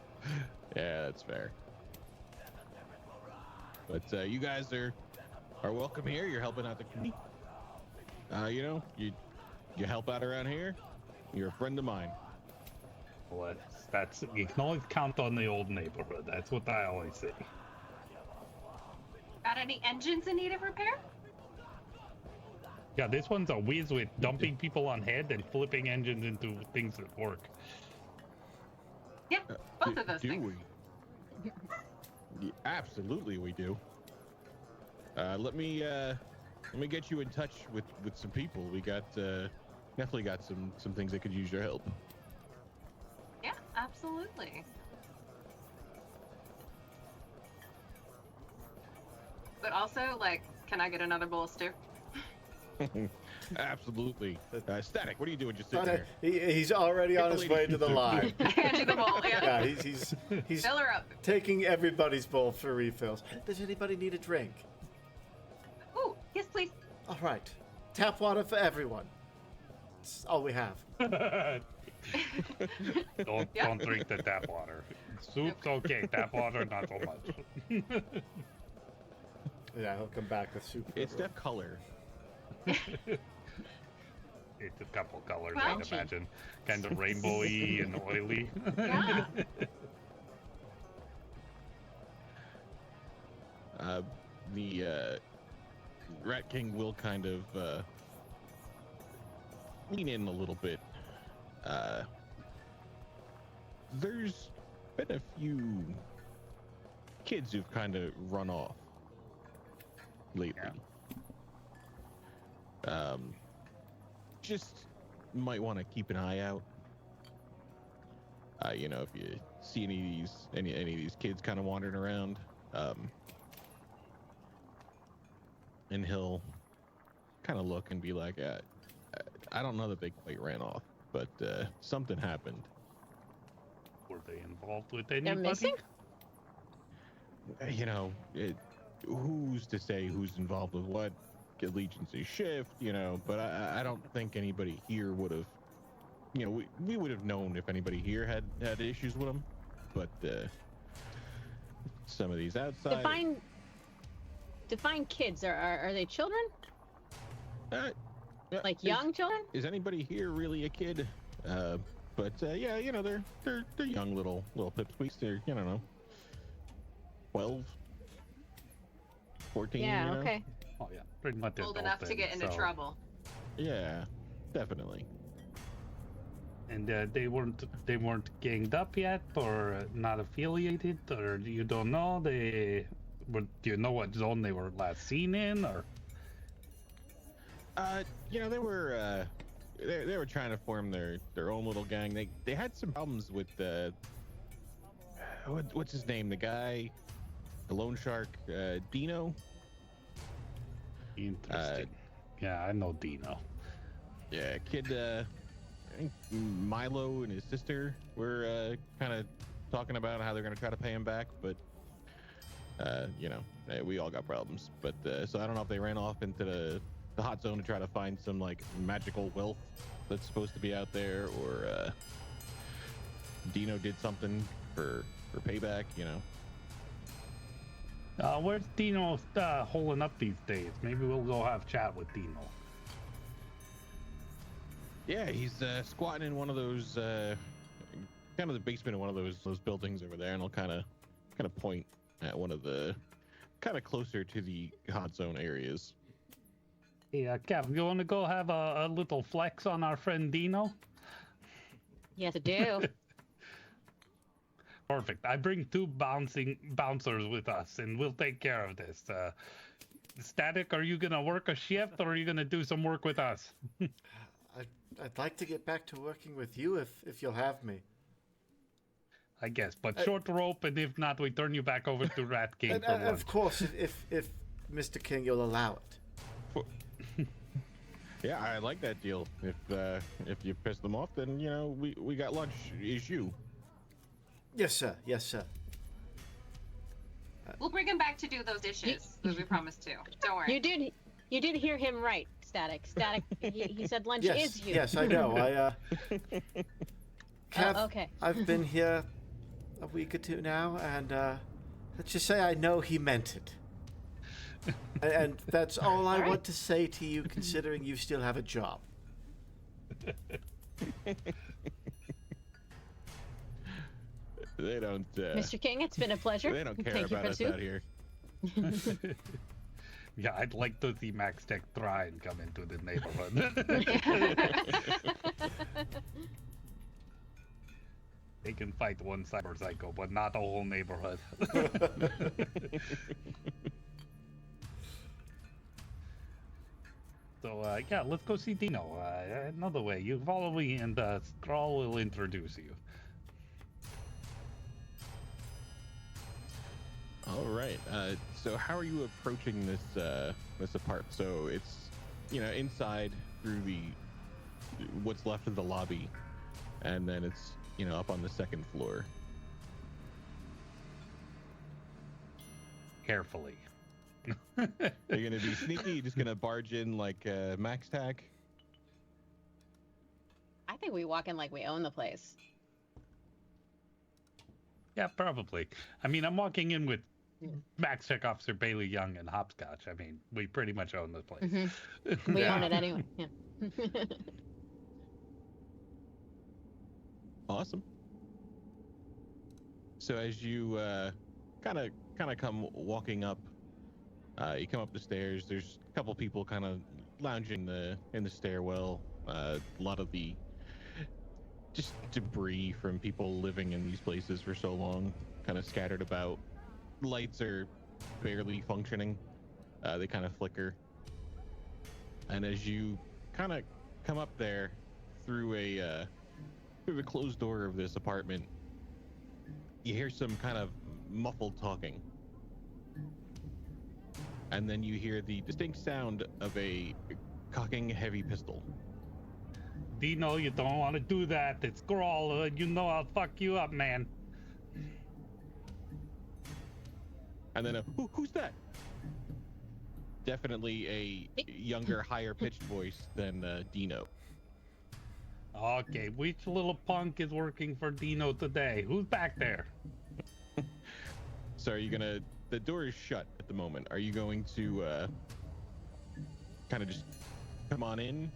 that's fair. But you guys are welcome here. You're helping out the community. You help out around here. You're a friend of mine. Well, that's you can always count on the old neighborhood. That's what I always say. Got any engines in need of repair? Yeah, this one's a whiz with dumping people on head and flipping engines into things that work. Yeah, both of those do things. we? Yeah, absolutely, we do. Let me get you in touch with some people. We got definitely got some things that could use your help. Yeah, absolutely. But also, like, can I get another bowl of stew? Absolutely. Static, what are you doing just sitting there? He's already on his way to the line. I hand you the bowl. Yeah. Yeah, he's Fill her up. taking everybody's bowl for refills. Does anybody need a drink? Ooh, yes, please. All right. Tap water for everyone. That's all we have. Don't drink the tap water. Soup's okay. Tap water, not so much. Yeah, he'll come back with soup. for It's everyone. that color. It's a couple colors, Well, I'd imagine. Kind of rainbowy and oily. Yeah. The Rat King will kind of lean in a little bit. There's been a few kids who've kind of run off lately. Just might want to keep an eye out. You know, if you see any of these kids kind of wandering around, and he'll kind of look and be like, I don't know that they quite ran off, but something happened. Were they involved with anybody? They're missing? You know, who's to say who's involved with what? Allegiances shift, you know, but I don't think anybody here would have, you know, we would have known if anybody here had issues with them, but some of these outside. Define kids. Are they children? Like is- young children? Is anybody here really a kid? But yeah, you know, they're young little pipsqueaks. They're, you don't know, 12, 14. Yeah. you know? Okay. Oh yeah, pretty much Old adult enough to then, get into so- trouble. Yeah, definitely. And they weren't ganged up yet, or not affiliated, or you don't know. Do you know what zone they were last seen in, or? You know, they were trying to form their own little gang. They had some problems with what's his name? The guy, the loan shark, Dino. Interesting. Yeah, I know Dino. Yeah, kid. I think Milo and his sister were kind of talking about how they're gonna try to pay him back, but you know, we all got problems. But so I don't know if they ran off into the hot zone to try to find some like magical wealth that's supposed to be out there, or Dino did something for payback, you know. Where's Dino holding up these days? Maybe we'll go have chat with Dino. Yeah, he's squatting in one of those kind of the basement of one of those buildings over there, and he'll kind of point at one of the kind of closer to the hot zone areas. Hey, Kev, you want to go have a little flex on our friend Dino? Yes, I do. Perfect. I bring two bouncers with us, and we'll take care of this. Static, are you gonna work a shift, or are you gonna do some work with us? I'd like to get back to working with you if you'll have me. I guess, but short rope, and if not, we turn you back over to Rat King And, for lunch. of course, if Mr. King, you'll allow it. Yeah, I like that deal. If you piss them off, then you know we got lunch. Is you? Yes, sir. Yes, sir. We'll bring him back to do those dishes, as we promised to. Don't worry. You did hear him right, Static. Static. He said lunch Yes. is you. Yes, I know. Kev, okay. I've been here a week or two now, and let's just say I know he meant it. And that's all I All right. want to say to you, considering you still have a job. They don't. Mr. King, it's been a pleasure. They don't care Thank about us you for out here. Yeah, I'd like to see Max Tech try and come into the neighborhood. They can fight one cyber psycho, but not the whole neighborhood. So, yeah, let's go see Dino. Another way. You follow me, and Scrawl will introduce you. All right. So how are you approaching this apartment? So it's, inside through what's left of the lobby, and then it's, up on the second floor. Carefully. Are you gonna be sneaky? You just gonna barge in like Max Tack? I think we walk in like we own the place. Yeah, probably. I mean, I'm walking in with Max Tech Officer Bailey Young and Hopscotch. I mean, we pretty much own the place. Mm-hmm. We own it anyway. Yeah. Awesome. So as you kind of come walking up, you come up the stairs. There's a couple people kind of lounging in the stairwell. A lot of the just debris from people living in these places for so long, kind of scattered about. Lights are barely functioning. They kind of flicker. And as you kind of come up there through the closed door of this apartment, you hear some kind of muffled talking. And then you hear the distinct sound of a cocking heavy pistol. Dino, you don't want to do that. It's Scrawl. You know I'll fuck you up, man. And then who's that? Definitely a younger, higher-pitched voice than Dino. Okay, which little punk is working for Dino today? Who's back there? So are you gonna... The door is shut at the moment. Are you going to kind of just come on in?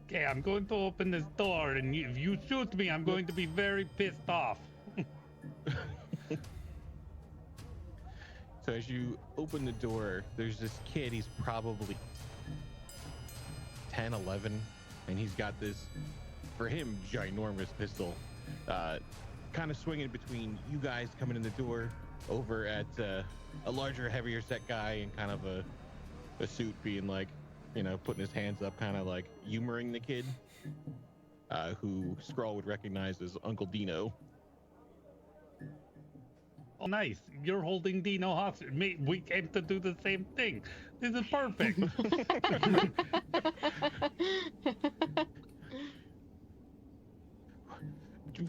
Okay, I'm going to open this door, and if you shoot me, I'm going to be very pissed off. So as you open the door, there's this kid. He's probably 10, 11, and he's got this, for him, ginormous pistol. Kind of swinging between you guys coming in the door over at a larger, heavier set guy in kind of a suit being like, putting his hands up, kind of like humoring the kid, who Scrawl would recognize as Uncle Dino. Oh, nice. You're holding Dino hostage. We came to do the same thing. This is perfect.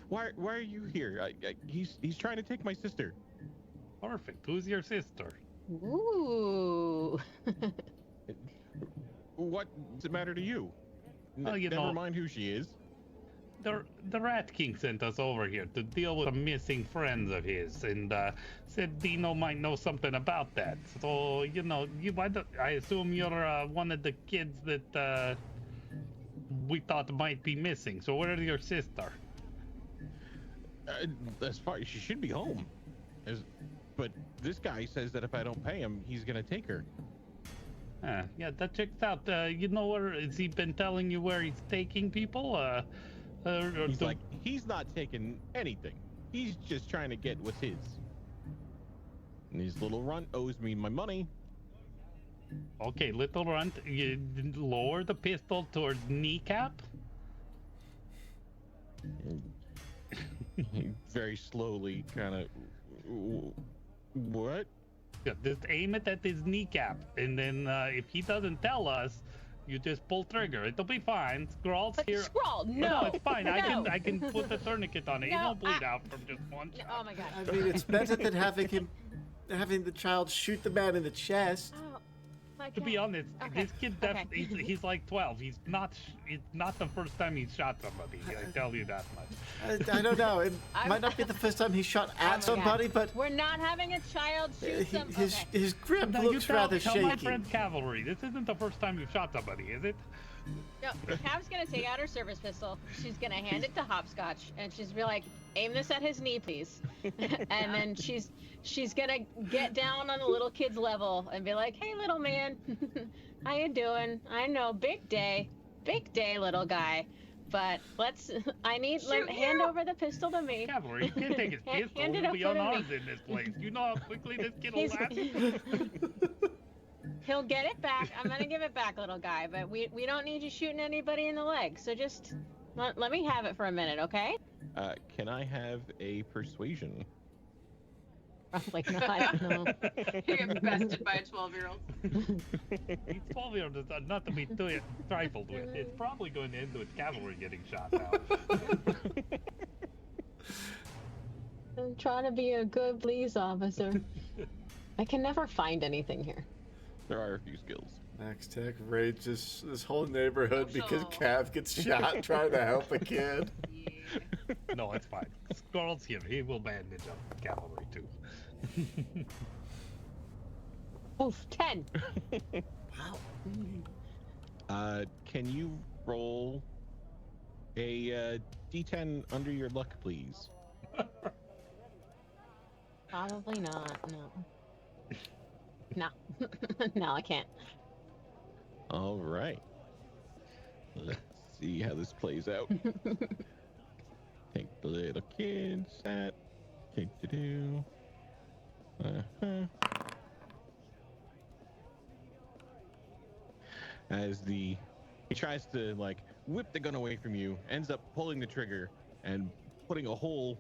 Why are you here? He's trying to take my sister. Perfect. Who's your sister? Ooh. What's the matter to you? Well, Never mind who she is. The Rat King sent us over here to deal with some missing friends of his, and said Dino might know something about that. So, I assume you're one of the kids that we thought might be missing. So where is your sister? As far as she should be home. But this guy says that if I don't pay him, he's gonna take her. Yeah, that checks out. You know where? Has he been telling you where he's taking people? He's not taking anything. He's just trying to get what's his. And his little runt owes me my money. Okay, little runt, you lower the pistol towards kneecap. Very slowly, kind of. What? Yeah, just aim it at his kneecap, and then if he doesn't tell us, you just pull trigger. It'll be fine. Scrawl's here. Scrawl, no. No, it's fine. No. I can put the tourniquet on it. He won't bleed out from just one shot. Oh my god. I mean, it's better than having the child shoot the man in the chest. Oh, my To be God. honest, Okay, this kid, okay. he's like 12. It's not the first time he's shot somebody. I tell you that much. I don't know. It might not be the first time he shot Oh my at somebody, God. but We're not having a child shoot some. his Okay. his grip Now, looks rather tell my shaky. friend Cavalry, this isn't the first time you've shot somebody, is it? No, Cav's gonna take out her service pistol. She's gonna hand it to Hopscotch, and she's be like, "Aim this at his knee, please." And then she's gonna get down on the little kid's level and be like, "Hey, little man, how you doing? I know, big day, little guy. But hand over the pistol to me." Cavalry, you can't take his pistol. Hand it He'll be over to me. unarmed in this place. You know how quickly this kid will last? He'll get it back. I'm gonna give it back, little guy. But we don't need you shooting anybody in the leg. So just let me have it for a minute, okay? Can I have a persuasion? Probably not. No. You get bested by a 12-year-old. These 12-year-olds are not to be trifled with. It's probably going to end with cavalry getting shot now. I'm trying to be a good police officer. I can never find anything here. There are a few skills. Max Tech rages this whole neighborhood because Social. Cav gets shot trying to help a kid. Yeah. No, it's fine. Scrawls here. He will bandage up cavalry too. Oof, 10. Wow. Can you roll a D10 under your luck, please? Probably not. No. No. No, I can't. All right. Let's see how this plays out. Take the little kid's hat. Do. As he tries to whip the gun away from you, ends up pulling the trigger and putting a hole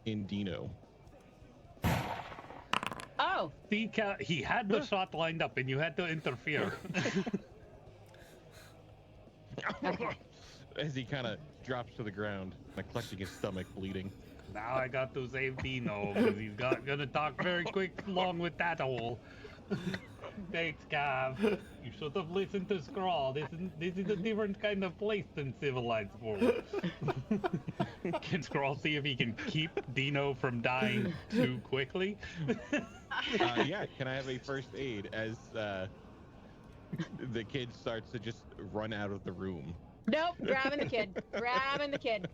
in Dino. Oh, He had the shot lined up and you had to interfere. As he kind of drops to the ground, clutching his stomach, bleeding. Now I got to save Dino because he's gonna talk very quick along with that hole. Thanks, Cav. You should have listened to Scrawl. This is a different kind of place than civilized world. Can Scrawl see if he can keep Dino from dying too quickly? Yeah, can I have a first aid as the kid starts to just run out of the room? nope. Grabbing the kid.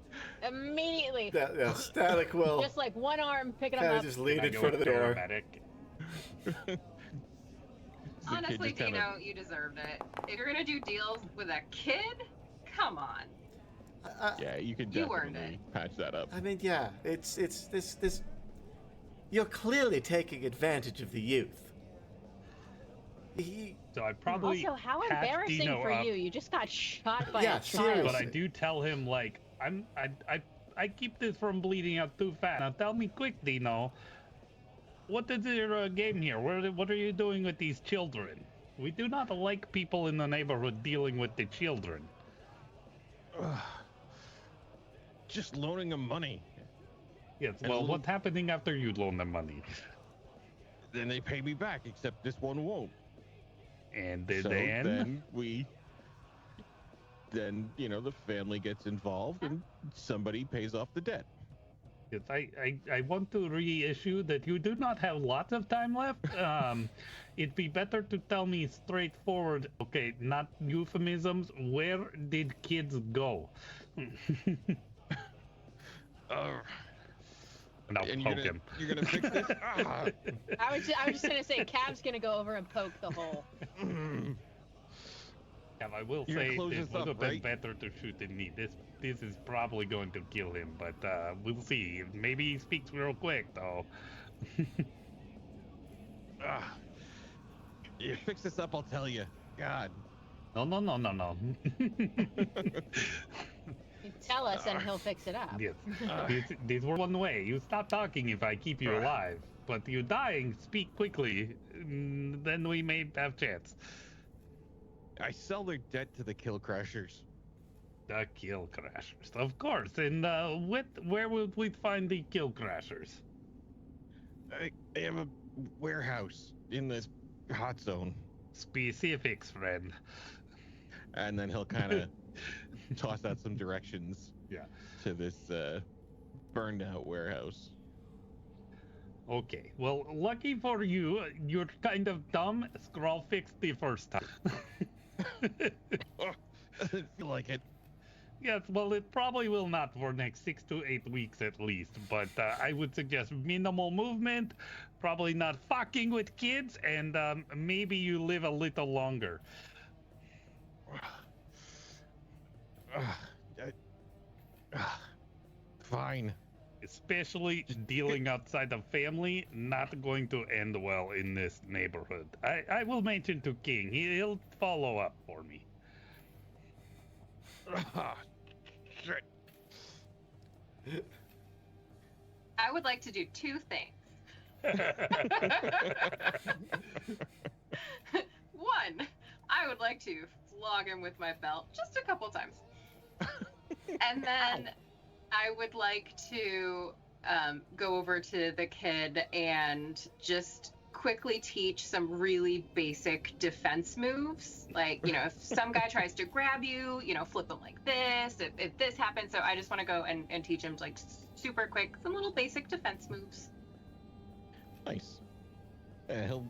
Immediately. Yeah, Static will Just like one arm picking him kind up. of just lean Can I in go front of the door. paramedic? The kid Honestly, just kinda- Dino, you deserved it. If you're gonna do deals with a kid, come on. Yeah, you can You earned definitely patch that up. I mean, yeah, it's this. You're clearly taking advantage of the youth. So I probably Also, how patched embarrassing Dino for up, you. You just got shot by Yeah, a child. seriously. But I do tell him I keep this from bleeding out too fast. Now tell me quick, Dino. What is your game here? What are you doing with these children? We do not like people in the neighborhood dealing with the children. Just loaning them money. Yes, And well, little- what's happening after you loan them money? Then they pay me back, except this one won't. And So then then the family gets involved and somebody pays off the debt. yes, I want to reissue that you do not have lots of time left. It'd be better to tell me straightforward, okay, not euphemisms. Where did kids go? And I'll And poke him. you're gonna fix this? Ah. I was just gonna say, Cav's gonna go over and poke the hole. Yeah, I will You're gonna say close it this would up, have been right? better to shoot than me. This is probably going to kill him, but we'll see. Maybe he speaks real quick, though. Ah. You fix this up, I'll tell you. God. No. You tell us and he'll fix it up. Yes. These were one way. You stop talking if I keep you alive. But you dying, speak quickly. Then we may have chance. I sell their debt to the Kill Crashers. The Kill Crashers, of course. And where would we find the Kill Crashers? I have a warehouse in this hot zone. Specifics, friend. And then he'll kind of toss out some directions Yeah. to this burned out warehouse. Okay. Well, lucky for you, you're kind of dumb. Scrawl fixed the first time. Doesn't feel like it. Yes, well, it probably will not for next 6 to 8 weeks at least. But I would suggest minimal movement, probably not fucking with kids, and maybe you live a little longer. Fine. Especially dealing outside of family, not going to end well in this neighborhood. I will mention to King. He'll follow up for me. Shit. I would like to do 2 things. One, I would like to flog him with my belt just a couple times. And then I would like to go over to the kid and just quickly teach some really basic defense moves. Like, if some guy tries to grab you, flip him like this, if this happens. So I just want to go and teach him like super quick, some little basic defense moves. Nice. Yeah, he'll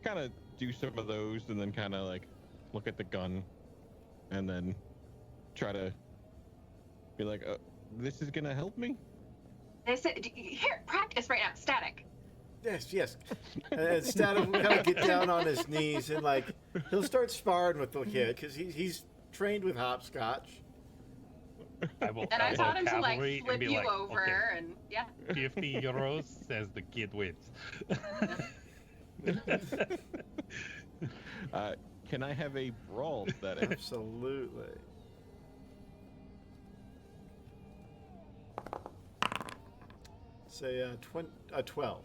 kind of do some of those and then kind of like look at the gun and then try to be like, this is gonna help me? Here, practice right now, static. Yes. And Static will kind of get down on his knees and like he'll start sparring with the kid because he's trained with hopscotch. I taught him to like flip you over, okay. And yeah. 50 euros says the kid wins. Can I have a brawl that Absolutely. Say 12.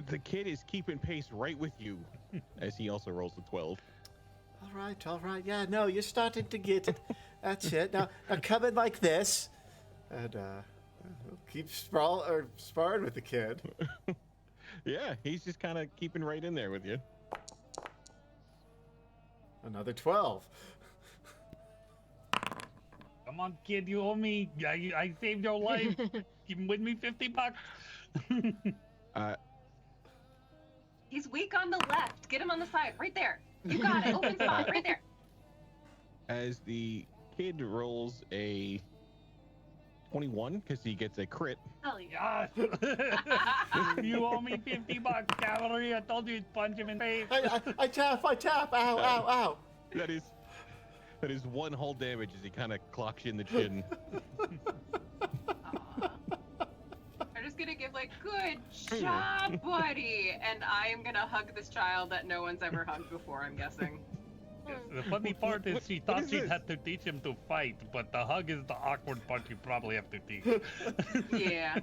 The kid is keeping pace right with you, as he also rolls the 12. All right. Yeah, no, you're starting to get it. That's it. Now come in like this, and keep sparring with the kid. Yeah, he's just kind of keeping right in there with you. Another 12. Come on, kid, you owe me. I saved your life. You can win me $50. He's weak on the left. Get him on the side, right there. You got it. Open spot, right there. As the kid rolls a 21, because he gets a crit. Hell yeah. You owe me $50, cavalry. I told you to punch him in the face. I tap. Ow. That is 1 whole damage as he kind of clocks you in the chin. I'm just gonna give like, good job, buddy, and I am gonna hug this child that no one's ever hugged before, I'm guessing. Yes, the funny part is she thought she'd have to teach him to fight, but the hug is the awkward part you probably have to teach. Yeah.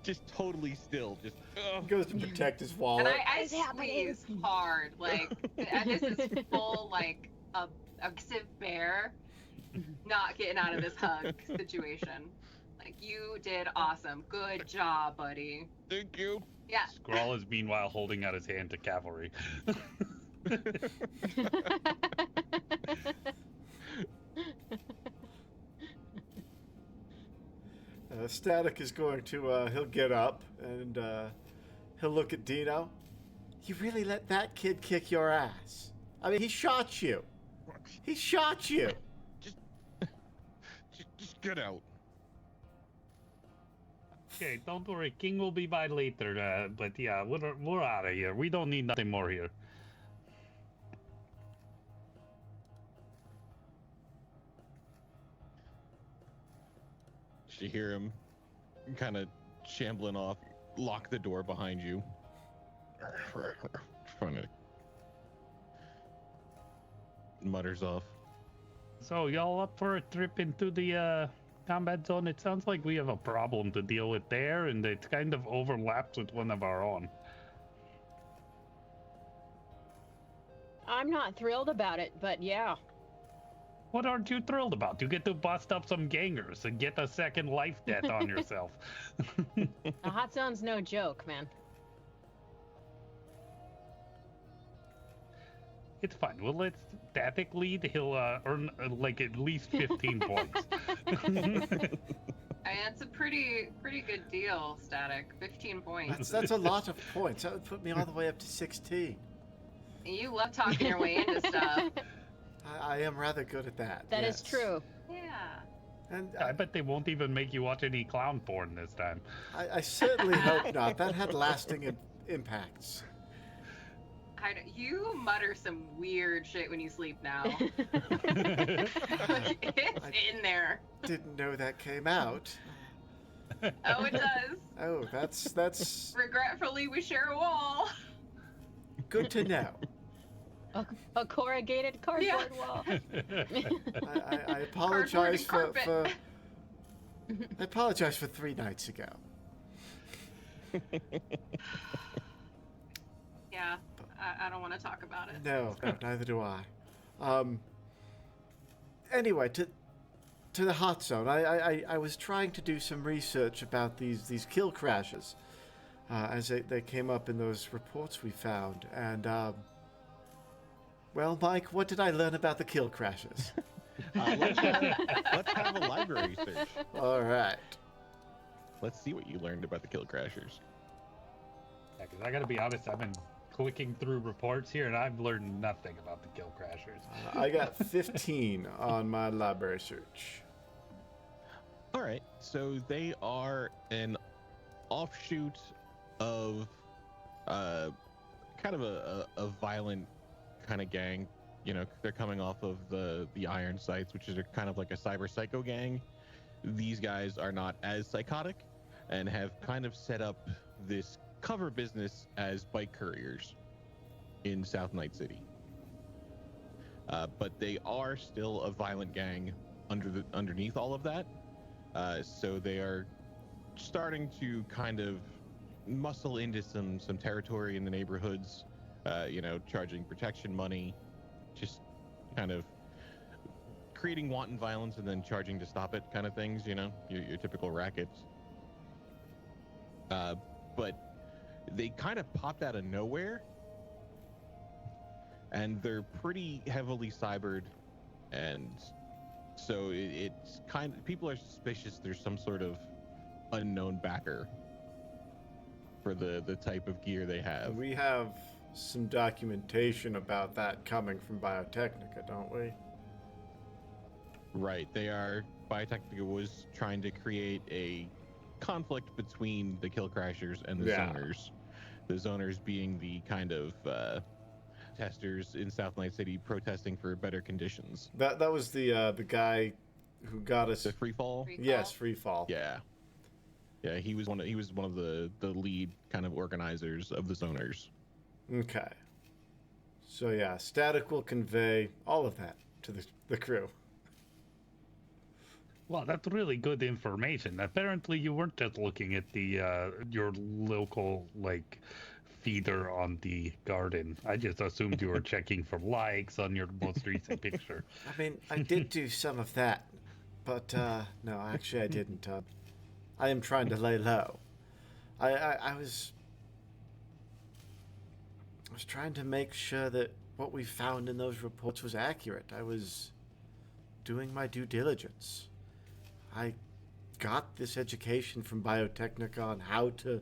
Just totally still, just He goes to protect his wallet. And I squeeze hard, like, and this is full, like, aggressive bear not getting out of this hug situation. Like, you did awesome. Good job, buddy. Thank you. Yeah. Scrawl is meanwhile holding out his hand to cavalry. Static is going to, he'll get up and he'll look at Dino. You really let that kid kick your ass. I mean, he shot you. Just get out. Okay, don't worry. King will be by later. But yeah, we're out of here. We don't need nothing more here. You hear him kind of shambling off, lock the door behind you. Funny. Mutters off. So y'all up for a trip into the combat zone? It sounds like we have a problem to deal with there, and it kind of overlaps with one of our own. I'm not thrilled about it, but yeah. What aren't you thrilled about? You get to bust up some gangers and get a second life debt on yourself. A hot zone's no joke, man. It's fine. Well, let's static lead. He'll earn like at least 15 points. That's a pretty good deal, Static. 15 points. That's a lot of points. That would put me all the way up to 16. You love talking your way into stuff. I am rather good at that. That is yes. true. Yeah. And I bet they won't even make you watch any clown porn this time. I certainly hope not. That had lasting impacts. You mutter some weird shit when you sleep now. It's in there. Didn't know that came out. Oh, it does. Oh, that's Regretfully, we share a wall. good to know. A corrugated cardboard wall. I apologize Cardboard and for I apologize for 3 nights ago. Yeah, I don't want to talk about it. No, neither do I. Anyway, to the hot zone. I was trying to do some research about these kill crashes as they came up in those reports we found. And, well, Mike, what did I learn about the kill crashes? Let's have a library search. All right. Let's see what you learned about the kill crashers. Yeah, 'cause I gotta be honest, I've been clicking through reports here, and I've learned nothing about the kill crashers. I got 15 on my library search. All right, so they are an offshoot of kind of a violent kind of gang. You know, they're coming off of the Iron Sights, which is kind of like a cyber psycho gang. These guys are not as psychotic and have kind of set up this cover business as bike couriers in South Night City. But they are still a violent gang underneath all of that. So they are starting to kind of muscle into some territory in the neighborhoods, charging protection money, just kind of creating wanton violence and then charging to stop it kind of things, your typical rackets. But they kind of popped out of nowhere, and they're pretty heavily cybered, and so it's kind of, people are suspicious there's some sort of unknown backer for the type of gear they have. We have some documentation about that coming from Biotechnica, don't we? Right. Biotechnica was trying to create a conflict between the kill crashers and the zoners. The zoners being the kind of testers in South Night City protesting for better conditions. That was the guy who got us The free fall? Yes, free fall. Yeah. Yeah, he was one of the lead kind of organizers of the zoners. Okay. So yeah, Static will convey all of that to the crew. Well, that's really good information. Apparently, you weren't just looking at the your local feeder on the garden. I just assumed you were checking for likes on your most recent picture. I mean, I did do some of that, but no, actually I didn't. I am trying to lay low. I was trying to make sure that what we found in those reports was accurate. I was doing my due diligence. I got this education from Biotechnica on how to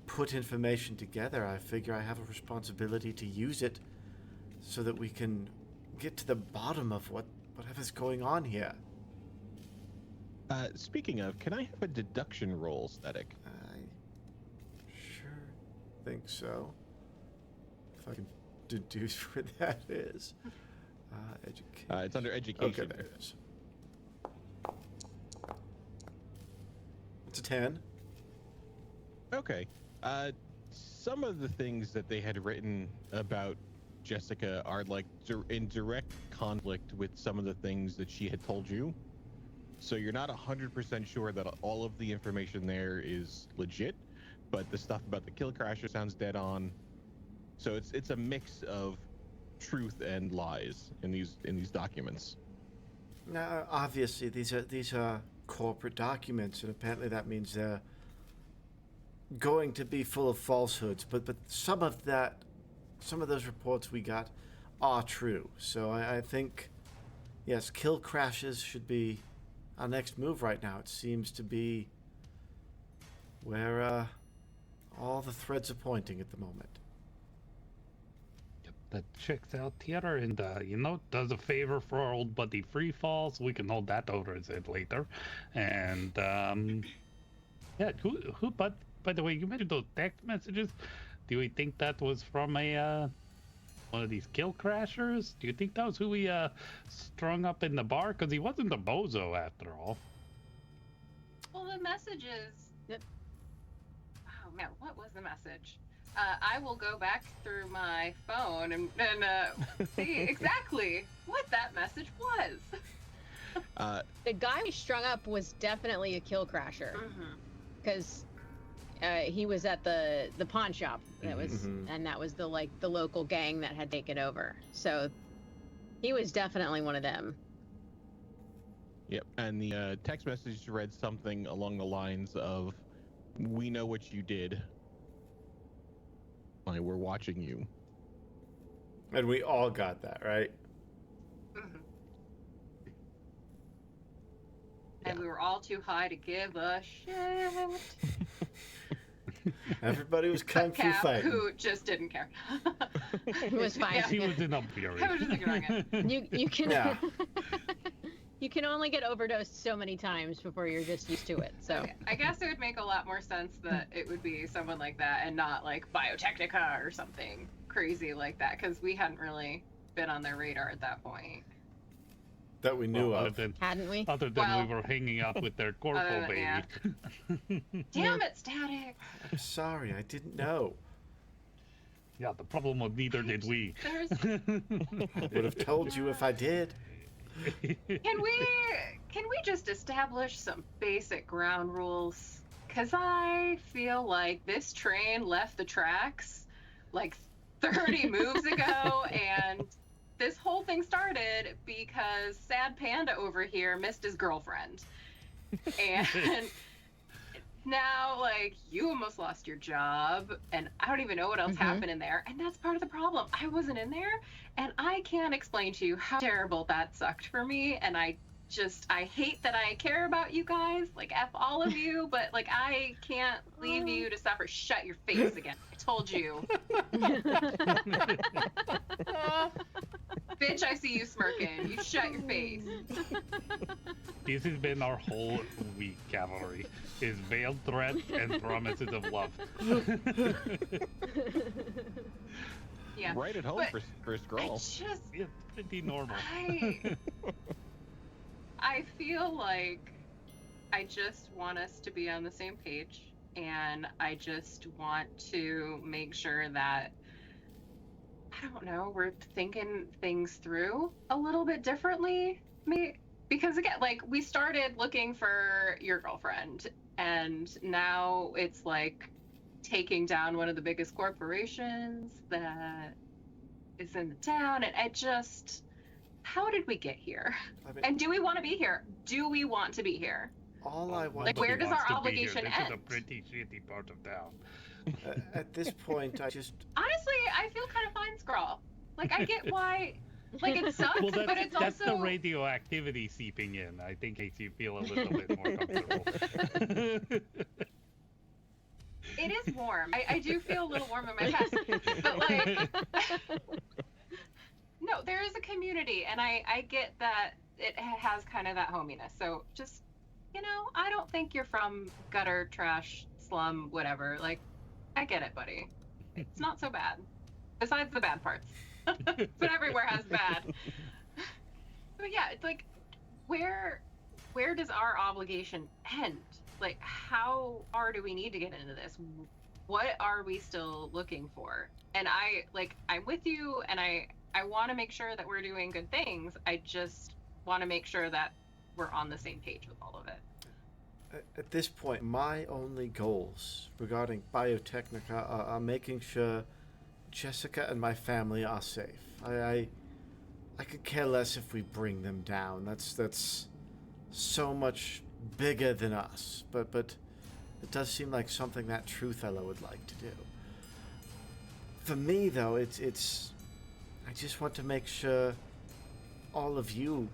put information together. I figure I have a responsibility to use it so that we can get to the bottom of whatever's going on here. Speaking of, can I have a deduction roll, Static? I sure think so. If I can deduce where that is. Education. It's under education. Okay, there it is. It's a 10. Okay. Some of the things that they had written about Jessica are in direct conflict with some of the things that she had told you. So you're not 100% sure that all of the information there is legit, but the stuff about the kill crasher sounds dead on. So it's a mix of truth and lies in these documents. Now, obviously, these are corporate documents, and apparently that means they're going to be full of falsehoods. But some of those reports we got are true. So I think, yes, kill crashes should be our next move right now. It seems to be where all the threads are pointing at the moment. that checks out here, and does a favor for our old buddy Free Fall, so we can hold that over his head later. And yeah, who? But by the way, you mentioned those text messages. Do we think that was from a one of these kill crashers? Do you think that was who we strung up in the bar? Because he wasn't a bozo after all. Well, the messages. Yep. Oh man, what was the message? I will go back through my phone and see exactly what that message was. The guy we strung up was definitely a kill crasher, because he was at the pawn shop. That was, and that was the local gang that had taken over. So he was definitely one of them. Yep, and the text message read something along the lines of, "We know what you did. Like, we're watching you." And we all got that, right? And we were all too high to give a shit. Everybody was kung fu Cap, fighting. who just didn't care. It was fine. Yeah. He was in a fury. I was just ignoring it. You can Yeah. you can only get overdosed so many times before you're just used to it. So Okay, I guess it would make a lot more sense that it would be someone like that and not like Biotechnica or something crazy like that, because we hadn't really been on their radar at that point. That we knew Well, of. hadn't we? Other than Well, we were hanging out with their corporal baby. yeah. Damn it, Static! I'm sorry, I didn't know. Yeah, the problem was neither did we. There's I would have told you if I did. Can we just establish some basic ground rules? Because I feel like this train left the tracks like 30 moves ago, and this whole thing started because Sad Panda over here missed his girlfriend. And now, like, you almost lost your job, and I don't even know what else happened in there, and that's part of the problem. I wasn't in there, and I can't explain to you how terrible that sucked for me, and I hate that I care about you guys, like, F all of you, but, like, I can't leave you to suffer. Shut your face again. I told you. Bitch, I see you smirking. You shut your face. This has been our whole week, Cavalry. Is veiled threats and promises of love. Yeah. Right at home But for Scrawl. It's pretty normal. I feel like I just want us to be on the same page, and I just want to make sure that, I don't know, we're thinking things through a little bit differently. Because again, like, we started looking for your girlfriend, and now it's like taking down one of the biggest corporations that is in the town, and I just, how did we get here? I mean, And do we want to be here? Do we want to be here? all I want Like, where does our obligation This is a end? pretty shitty part of town. at this point, I just Honestly, I feel kind of fine, Scrawl. Like, I get why, like, it sucks, Well, but it's that's also... the radioactivity seeping in. I think makes you feel a little bit more comfortable. It is warm. I do feel a little warm in my chest. But, like, no, there is a community, and I get that it has kind of that hominess. So just, I don't think you're from gutter, trash, slum, whatever. Like, I get it, buddy. It's not so bad. Besides the bad parts. But everywhere has bad. But yeah, it's like, where does our obligation end? Like, how far do we need to get into this? What are we still looking for? And I'm with you, and I want to make sure that we're doing good things. I just want to make sure that we're on the same page with all of it. at this point, my only goals regarding Biotechnica are making sure Jessica and my family are safe. I could care less if we bring them down. That's so much bigger than us. But it does seem like something that True Fellow would like to do. For me, though, it's I just want to make sure all of you,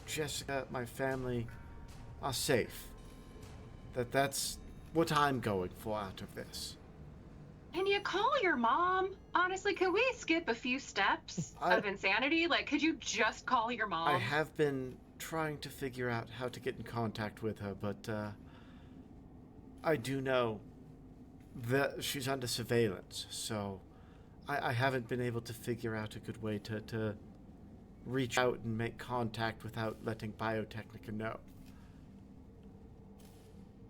Jessica, my family, are safe. That's what I'm going for out of this. Can you call your mom? Honestly, can we skip a few steps of insanity? Like, could you just call your mom? I have been trying to figure out how to get in contact with her, but I do know that she's under surveillance, so I haven't been able to figure out a good way to reach out and make contact without letting Biotechnica know.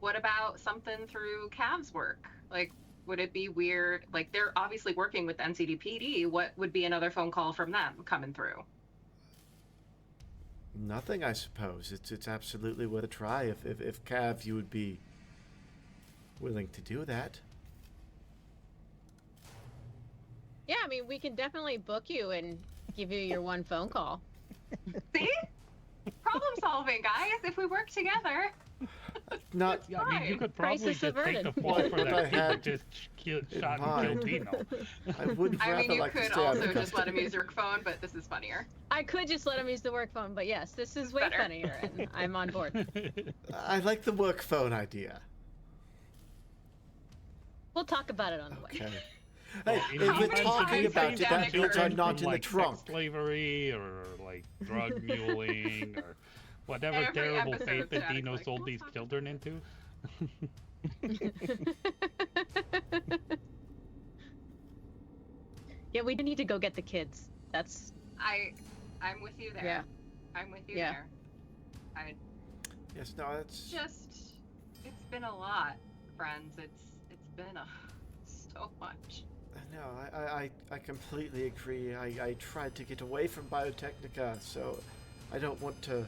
What about something through Cav's work? Like, would it be weird? Like, they're obviously working with NCDPD. What would be another phone call from them coming through? Nothing, I suppose. It's absolutely worth a try if Cav, you would be willing to do that. Yeah, I mean, we can definitely book you and give you your one phone call. See? Problem solving, guys, if we work together. Not. Yeah, I mean, you could probably Crisis just take averted. the fall for What I that had kid that just shot and killed Dino. I would I rather mean, you like to could stay out also of just let him custody. use your work phone, but this is funnier. I could just let him use the work phone, but yes, this is way Better. funnier, and I'm on board. I like the work phone idea. We'll talk about it on the way. Okay. Hey, If if How we're many talking times about has it, that that means occurred? I'm not in From, the like, trunk. sex slavery or like drug muling or whatever Every terrible episode fate of that Static, Dino like, sold we'll these talk children into. Yeah, we do need to go get the kids. That's I'm with you there. Yeah. I'm with you Yeah. there. I Yes, no, it's it's been a lot, friends. It's been so much. no, I completely agree. I tried to get away from Biotechnica, so I don't want to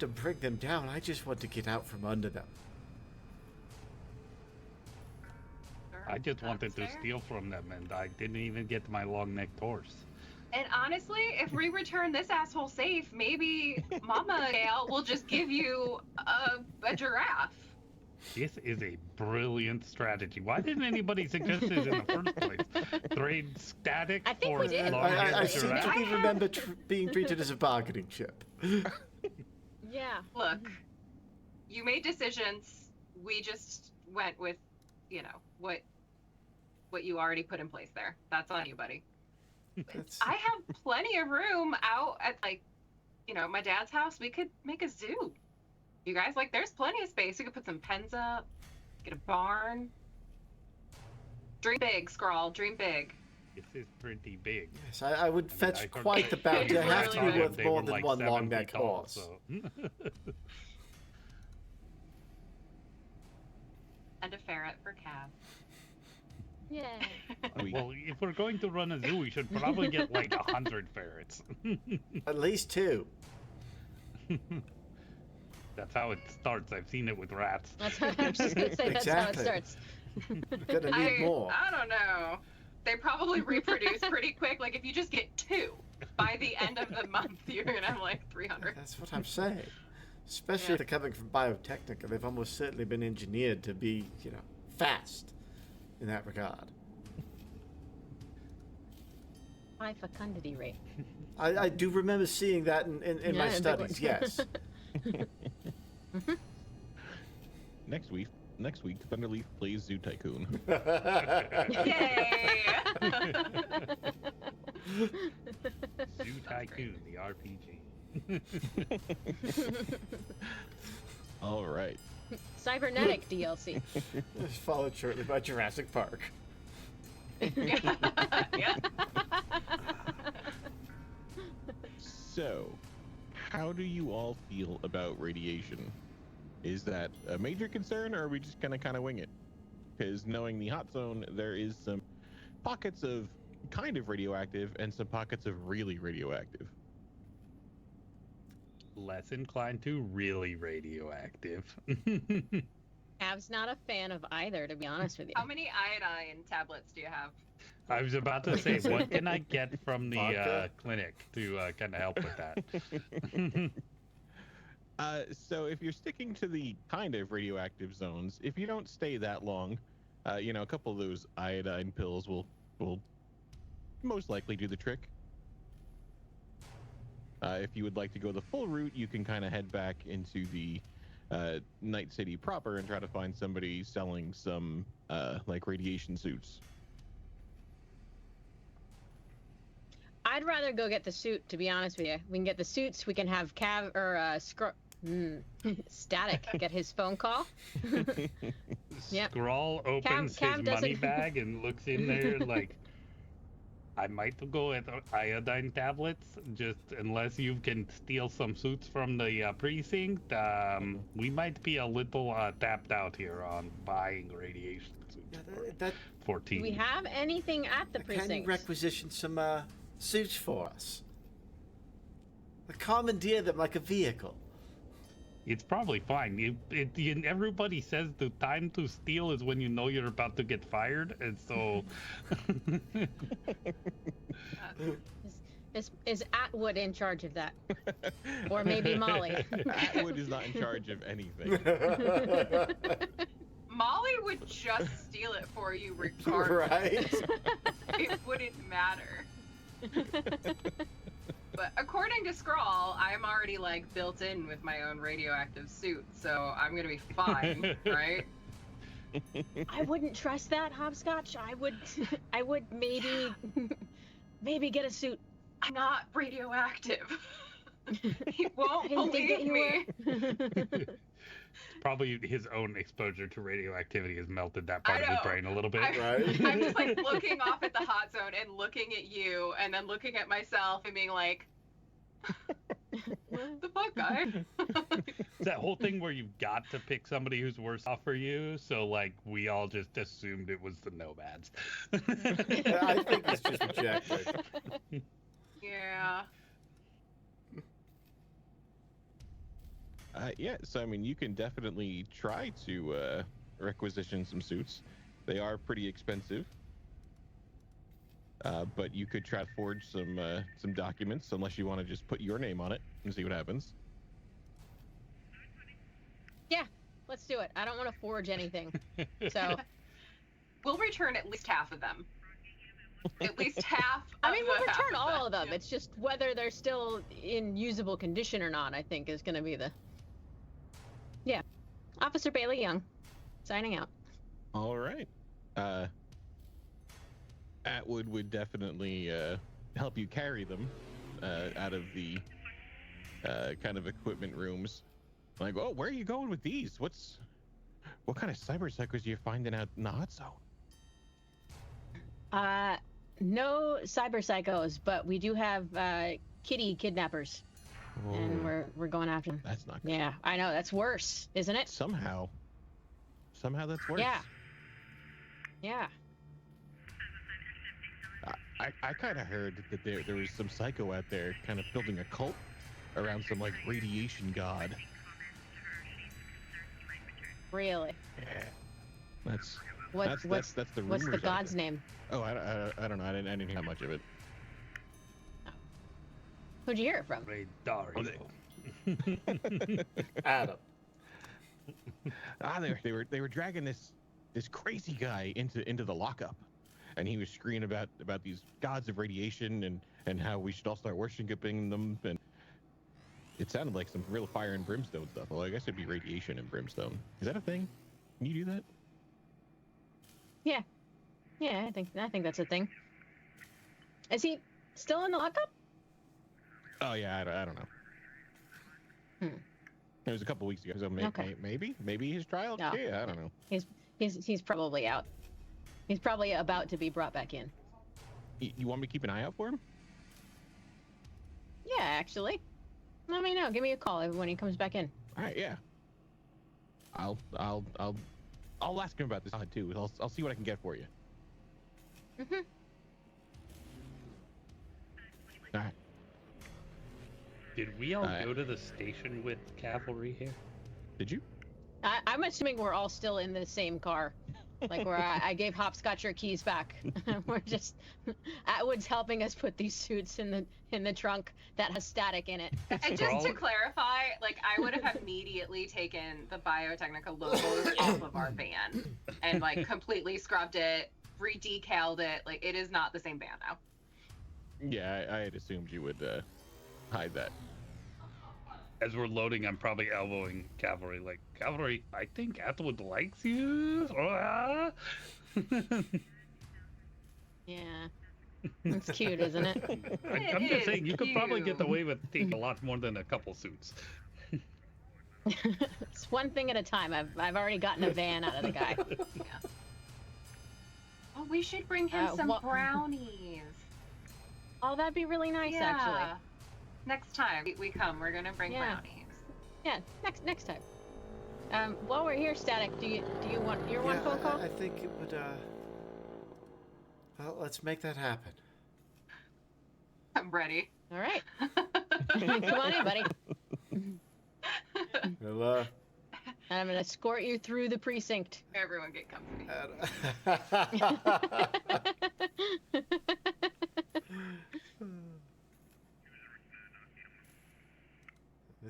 bring them down. I just want to get out from under them. Sure, I just wanted to that's fair. steal from them, and I didn't even get my long-necked horse. And honestly, if we return this asshole safe, maybe Mama Gail will just give you a giraffe. This is a brilliant strategy. Why didn't anybody suggest this in the first place? Trade static I think for we did. long-haired I seem to giraffe? be remember being treated as a bargaining chip. yeah. Look, you made decisions. We just went with, what you already put in place there. That's on you, buddy. That's- I have plenty of room out at my dad's house. We could make a zoo. You guys, there's plenty of space. We could put some pens up, get a barn. Dream big, Scrawl. Dream big. This is pretty big. Yes, I would fetch I heard quite the that- bounty. I have to be Really? worth They more were than like one 7 long feet neck tall, horse. so- And a ferret for Cav. Yeah. Well, if we're going to run a zoo, we should probably get like 100 ferrets. At least 2. That's how it starts. I've seen it with rats. That's what I was just gonna say. That's how it Exactly. starts. We're gonna need more. I don't know. They probably reproduce pretty quick. Like if you just get 2 by the end of the month, you're gonna have 300. That's what I'm saying. Especially Yeah. if they're coming from Biotechnica, they've almost certainly been engineered to be, fast in that regard. High fecundity rate. I do remember seeing that in Yeah, my big studies, ones. yes. Next week, Thunderleaf plays Zoo Tycoon. Yay! Zoo Tycoon, the RPG. All right. Cybernetic DLC. Just followed shortly by Jurassic Park. Yeah. So, how do you all feel about radiation? Is that a major concern, or are we just gonna kind of wing it? Because knowing the hot zone, there is some pockets of kind of radioactive and some pockets of really radioactive. Less inclined to really radioactive. Av's not a fan of either, to be honest with you. How many iodine tablets do you have? I was about to say, what can I get from the Vodka? clinic to kind of help with that? So if you're sticking to the kind of radioactive zones, if you don't stay that long, a couple of those iodine pills will most likely do the trick. If you would like to go the full route, you can kind of head back into the Night City proper and try to find somebody selling some like radiation suits. I'd rather go get the suit, to be honest with you. We can get the suits. We can have Static get his phone call. Yep. Scrawl opens Cav his doesn't- money bag and looks in there like, I might go with iodine tablets, just unless you can steal some suits from the precinct. We might be a little tapped out here on buying radiation suits That 14. Do we have anything at the can you precinct? requisition some suits for us? Commandeer them like a vehicle. It's probably fine. Everybody says the time to steal is when you know you're about to get fired, and so. Is Atwood in charge of that? Or maybe Molly? Atwood is not in charge of anything. Molly would just steal it for you regardless. Right? It wouldn't matter. But according to Scrawl, I'm already like built in with my own radioactive suit, so I'm gonna be fine, right? I wouldn't trust that, Hopscotch. I would maybe get a suit. I'm not radioactive. He won't I didn't think that believe you me. were. Probably his own exposure to radioactivity has melted that I part of his know. brain a little bit. Right? I'm just like looking off at the hot zone and looking at you, and then looking at myself and being like, "The fuck, guy." It's that whole thing where you've got to pick somebody who's worse off for you, so like we all just assumed it was the nomads. I think it's just rejected. Yeah. Yeah, so I mean, you can definitely try to requisition some suits. They are pretty expensive, but you could try to forge some documents, unless you want to just put your name on it and see what happens. Yeah, let's do it. I don't want to forge anything. So, We'll return at least half of them. At least half. I mean, we'll of the half return all of them. Yeah. It's just whether they're still in usable condition or not, I think, is going to be the... Yeah. Officer Bailey Young, signing out. All right. Atwood would definitely help you carry them out of the kind of equipment rooms. Like, oh, where are you going with these? What kind of cyber psychos are you finding out in the hot zone? No cyber psychos, but we do have kitty kidnappers, and we're going after them. That's not good. Yeah, I know, that's worse, isn't it? Somehow that's worse. Yeah. I kind of heard that there was some psycho out there kind of building a cult around some like radiation god. Really? Yeah. That's the What's rumors the out god's there. name? Oh, I don't know. I didn't hear much of it. Who'd you hear it from? Ray Dario. Adam. They were dragging this crazy guy into the lockup, and he was screaming about these gods of radiation and how we should all start worshiping them, and it sounded like some real fire and brimstone stuff. Well, I guess it'd be radiation and brimstone. Is that a thing? Can you do that? Yeah, I think that's a thing. Is he still in the lockup? Oh yeah, I don't know. It was a couple weeks ago, so Okay. maybe his trial. No. Yeah, I don't know. He's probably out. He's probably about to be brought back in. You want me to keep an eye out for him? Yeah, actually. Let me know. Give me a call when he comes back in. All right, yeah. I'll ask him about this too. I'll see what I can get for you. Mm-hmm. All right. Did we all go to the station with cavalry here? Did you? I'm assuming we're all still in the same car. Like where I gave Hopscotch her keys back. We're just Atwood's helping us put these suits in the trunk that has static in it. And just to clarify, like I would have immediately taken the Biotechnica logos off of our van and like completely scrubbed it, re-decaled it. Like it is not the same van now. Yeah, I had assumed you would hide that. As we're loading, I'm probably elbowing Cavalry. Like, Cavalry, I think Atwood likes you. Yeah. It's cute, isn't it? I'm just saying, you could probably get away with taking a lot more than a couple suits. It's one thing at a time. I've already gotten a van out of the guy. Oh, we should bring him some what- brownies. Oh, that'd be really nice, actually. Next time we come, we're gonna bring Yeah. brownies. Yeah, next time. While we're here, Static, do you want your one phone call? I think it would. Well, let's make that happen. I'm ready. All right. Come on in, buddy. Well, And I'm gonna escort you through the precinct. Everyone get comfy.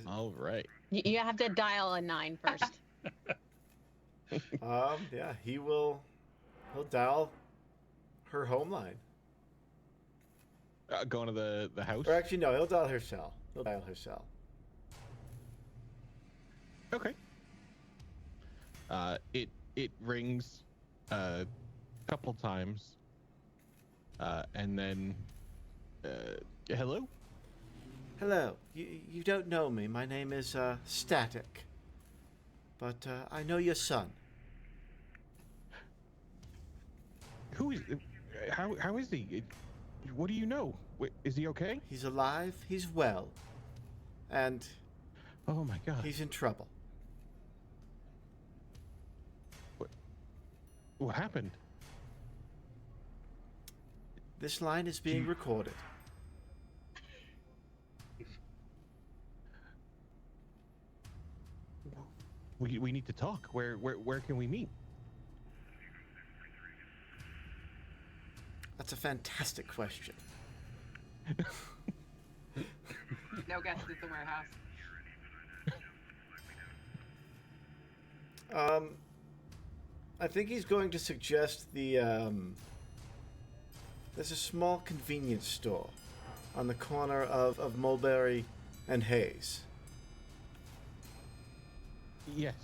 All right. You have to dial a 9 first. Yeah, he'll dial her home line. Going to the house. Or actually, no, he'll dial her cell. He'll dial her cell. Okay. It rings a couple times, and then hello. Hello. You don't know me. My name is Static. But I know your son. Who is? How is he? What do you know? Is he okay? He's alive. He's well. And Oh my God. he's in trouble. What happened? This line is being recorded. We need to talk. Where can we meet? That's a fantastic question. No guests at the warehouse. I think he's going to suggest the, there's a small convenience store on the corner of Mulberry and Hayes. Yes.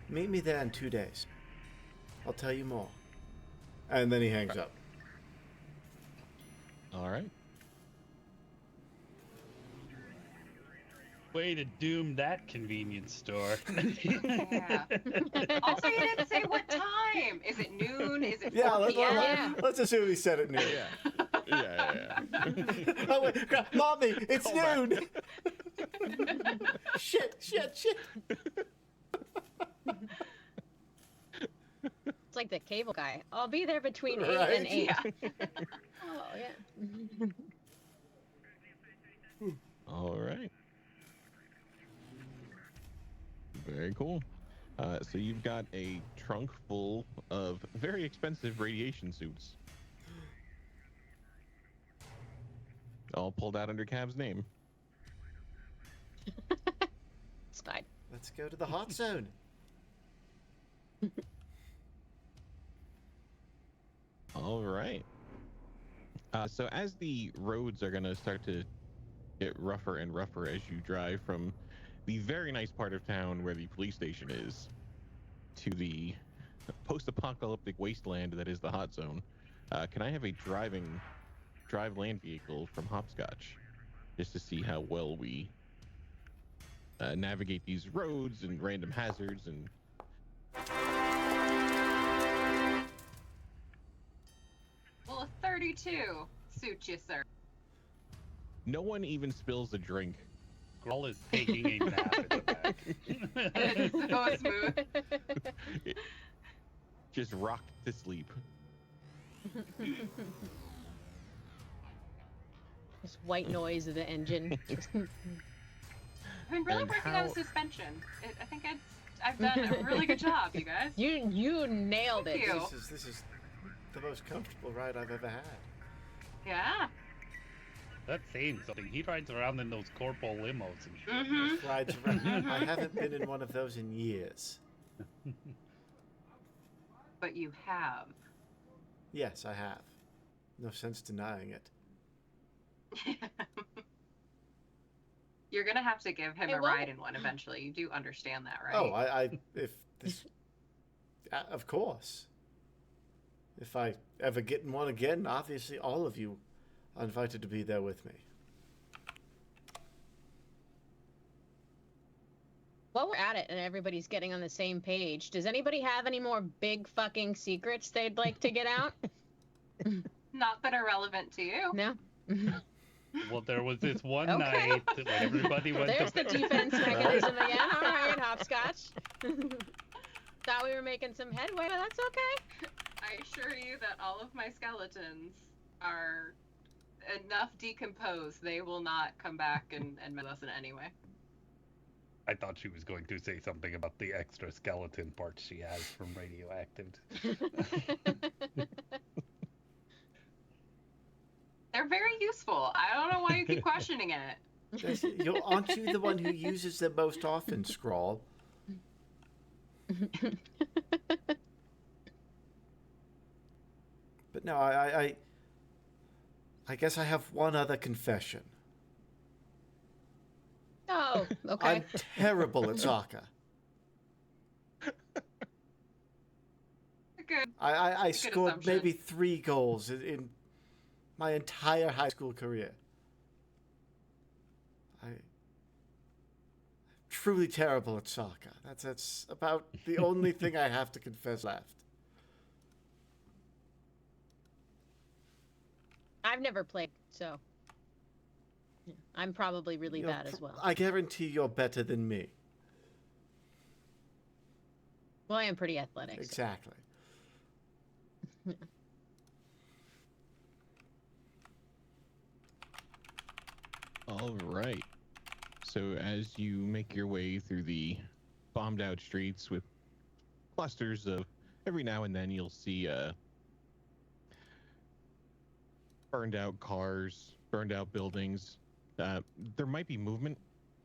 Meet me there in 2 days. I'll tell you more. And then he hangs up. All right. Way to doom that convenience store. Yeah. Also, you didn't say what time. Is it noon? Is it 4 Yeah, p.m.? let's assume he said it noon. Yeah. Oh, wait, God, Mommy, it's noon! Shit. It's like the cable guy. I'll be there between 8 Right, and 8. Yeah. Oh, yeah. All right. Very cool. So you've got a trunk full of very expensive radiation suits, all pulled out under Cav's name. It's fine. Let's go to the hot zone. All right. So as the roads are going to start to get rougher and rougher as you drive from the very nice part of town where the police station is to the post-apocalyptic wasteland that is the hot zone, can I have a drive land vehicle from Hopscotch just to see how well we navigate these roads and random hazards and Well, a 32 suits you, sir. no one even spills a drink. Scrawl is taking a nap in the back. It's so smooth. Just rocked to sleep. This white noise of the engine. I've been really And working how- on the suspension. I think I've done a really good job, you guys. You nailed it. Thank you. This is the most comfortable ride I've ever had. Yeah. That's saying something. He rides around in those corporal limos and shit. Mm-hmm. Rides around. I haven't been in one of those in years. But you have. Yes, I have. No sense denying it. You're gonna have to give him Hey, a what? ride in one eventually. You do understand that, right? Oh, if this, of course. If I ever get in one again, obviously all of you are invited to be there with me. While we're at it and everybody's getting on the same page, does anybody have any more big fucking secrets they'd like to get out? Not that are relevant to you. No? Well, there was this one Okay. night when everybody went There's to the defense mechanism again. All right, hopscotch. Thought we were making some headway, but that's okay. I assure you that all of my skeletons are enough decomposed. They will not come back and mess us in any way. I thought she was going to say something about the extra skeleton parts she has from radioactive. They're very useful. I don't know why you keep questioning it. Aren't you the one who uses them most often, Scrawl? But no, I guess I have one other confession. Oh, okay. I'm terrible at soccer. Good. I Good scored assumption. maybe 3 goals in my entire high school career. I'm truly terrible at soccer. That's about the only thing I have to confess left. I've never played, so yeah, I'm probably really bad as well. I guarantee you're better than me. Well, I am pretty athletic. So. Exactly. All right. So as you make your way through the bombed out streets with clusters of, every now and then you'll see burned out cars, burned out buildings. There might be movement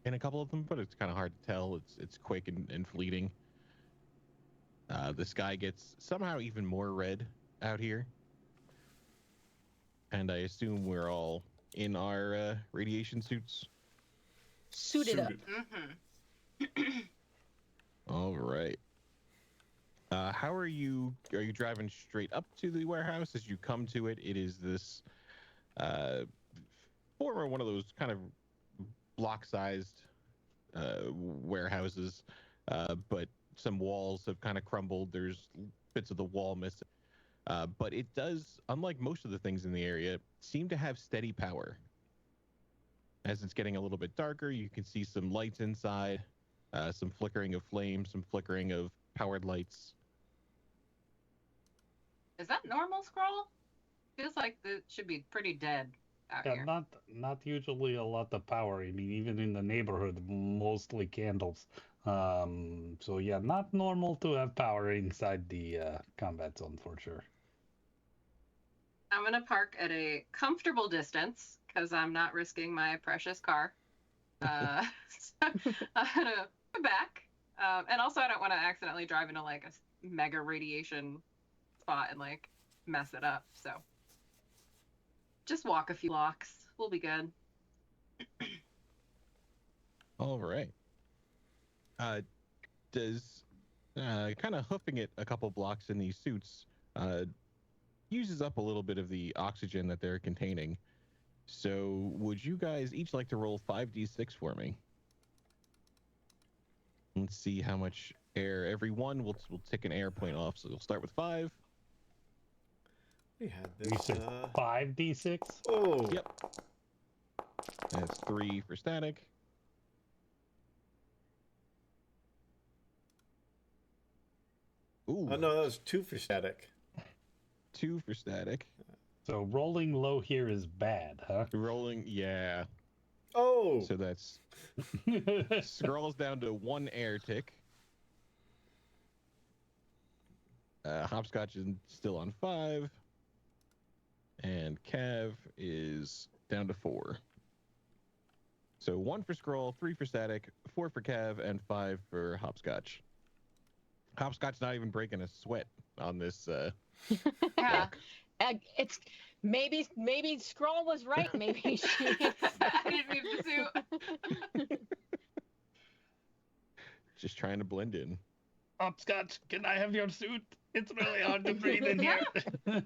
in a couple of them, but it's kind of hard to tell. It's quick and fleeting. The sky gets somehow even more red out here. And I assume we're all in our radiation suits. Suited up. Mm-hmm. All right. How are you driving straight up to the warehouse? As you come to it, it is this former one of those kind of block-sized warehouses, but some walls have kind of crumbled. There's bits of the wall missing. But it does, unlike most of the things in the area, seem to have steady power. As it's getting a little bit darker, you can see some lights inside, some flickering of flames, some flickering of powered lights. Is that normal, Scroll? Feels like it should be pretty dead out Yeah, here. not usually a lot of power. I mean, even in the neighborhood, mostly candles. So yeah, not normal to have power inside the combat zone for sure. I'm gonna park at a comfortable distance because I'm not risking my precious car. So I'm gonna go back, and also I don't want to accidentally drive into like a mega radiation spot and like mess it up. So just walk a few blocks. We'll be good. All right. Does kind of hoofing it a couple blocks in these suits uses up a little bit of the oxygen that they're containing. So would you guys each like to roll 5d6 for me? Let's see how much air. Every one will take an air point off. So we'll start with 5. We had You this. said 5d6? Oh. Yep. That's 3 for static. Ooh. Oh no, that was 2 for static. 2 for static. So rolling low here is bad, huh? Rolling, yeah. Oh. So that's scrolls down to 1 air tick. Hopscotch is still on 5. And Cav is down to 4. So 1 for Scroll, 3 for Static, 4 for Cav, and 5 for Hopscotch. Hopscotch not even breaking a sweat on this. Yeah. It's maybe Scroll was right. Maybe she. I didn't mean to sue. trying to blend in. Hopscotch, can I have your suit? It's really hard to breathe in here. I'll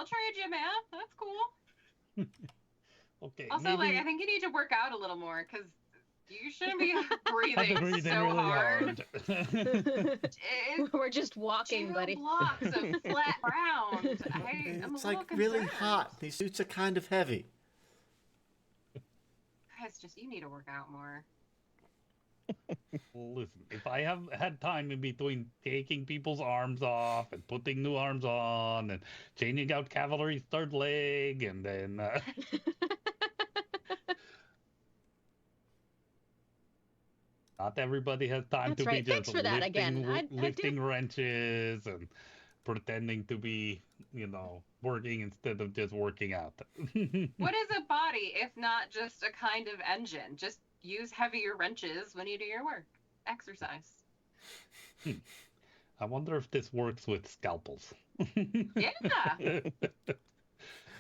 trade you, man. That's cool. Okay. Also, maybe... I think you need to work out a little more because you shouldn't be breathing breathing so really hard. We're just walking, 2 buddy. blocks of flat ground. I'm It's a little like really concerned. hot. These suits are kind of heavy. Guys, you need to work out more. Listen, if I have had time in between taking people's arms off and putting new arms on and changing out Cavalry's third leg and then... Not everybody has time That's to right. be Thanks just for that again. lifting wrenches and pretending to be, working instead of just working out. What is a body if not just a kind of engine? Just use heavier wrenches when you do your work. Exercise. I wonder if this works with scalpels. Yeah.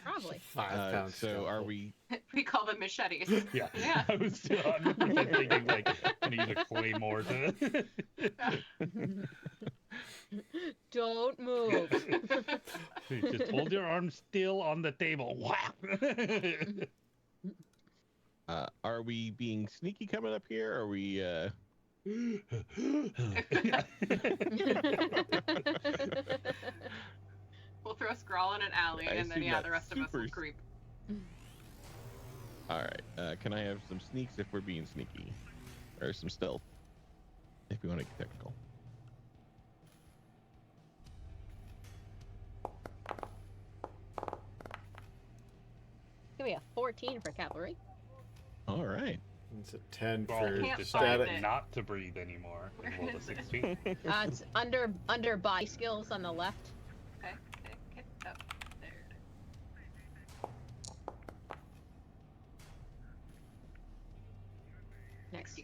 Probably. 5 pounds. So are we... We call them machetes. Yeah. Yeah. I was 100% thinking, I need a claymore to... Don't move. Just hold your arm still on the table. Wow. Are we being sneaky coming up here? Or are we... We'll throw a Scrawl in an alley, and then, the rest of us will creep. All right. Can I have some sneaks if we're being sneaky? Or some stealth, if we want to get technical. Give me a 14 for cavalry. All right. It's a 10 Well, for can't decided find it. not to breathe anymore. And rolled a 16. It's under body skills on the left. Okay, get up there. Next.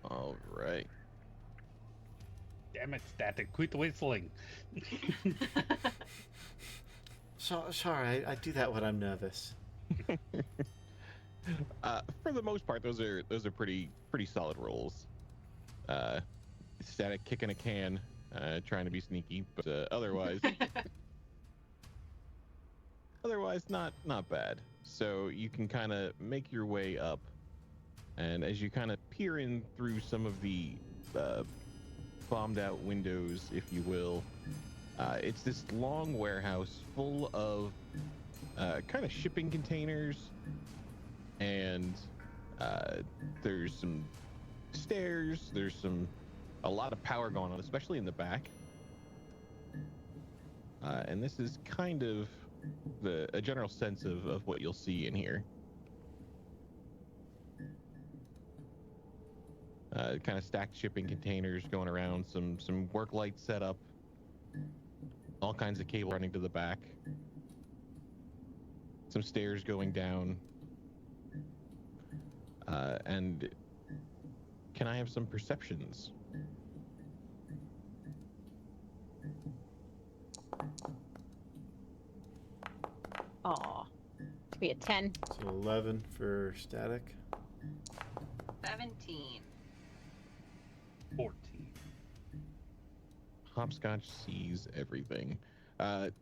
All right. Damn it, Static, quit whistling. Sorry, I do that when I'm nervous. For the most part, those are pretty solid rolls. Static kicking a can, trying to be sneaky, but otherwise not bad. So you can kind of make your way up, and as you kind of peer in through some of the bombed out windows, if you will, it's this long warehouse full of kind of shipping containers, and there's some stairs, there's a lot of power going on, especially in the back. And this is kind of a general sense of what you'll see in here. Kind of stacked shipping containers going around, some work lights set up, all kinds of cable running to the back, some stairs going down, and can I have some perceptions? Aw. To be a 10. It's an 11 for Static. 17. 14. Hopscotch sees everything. On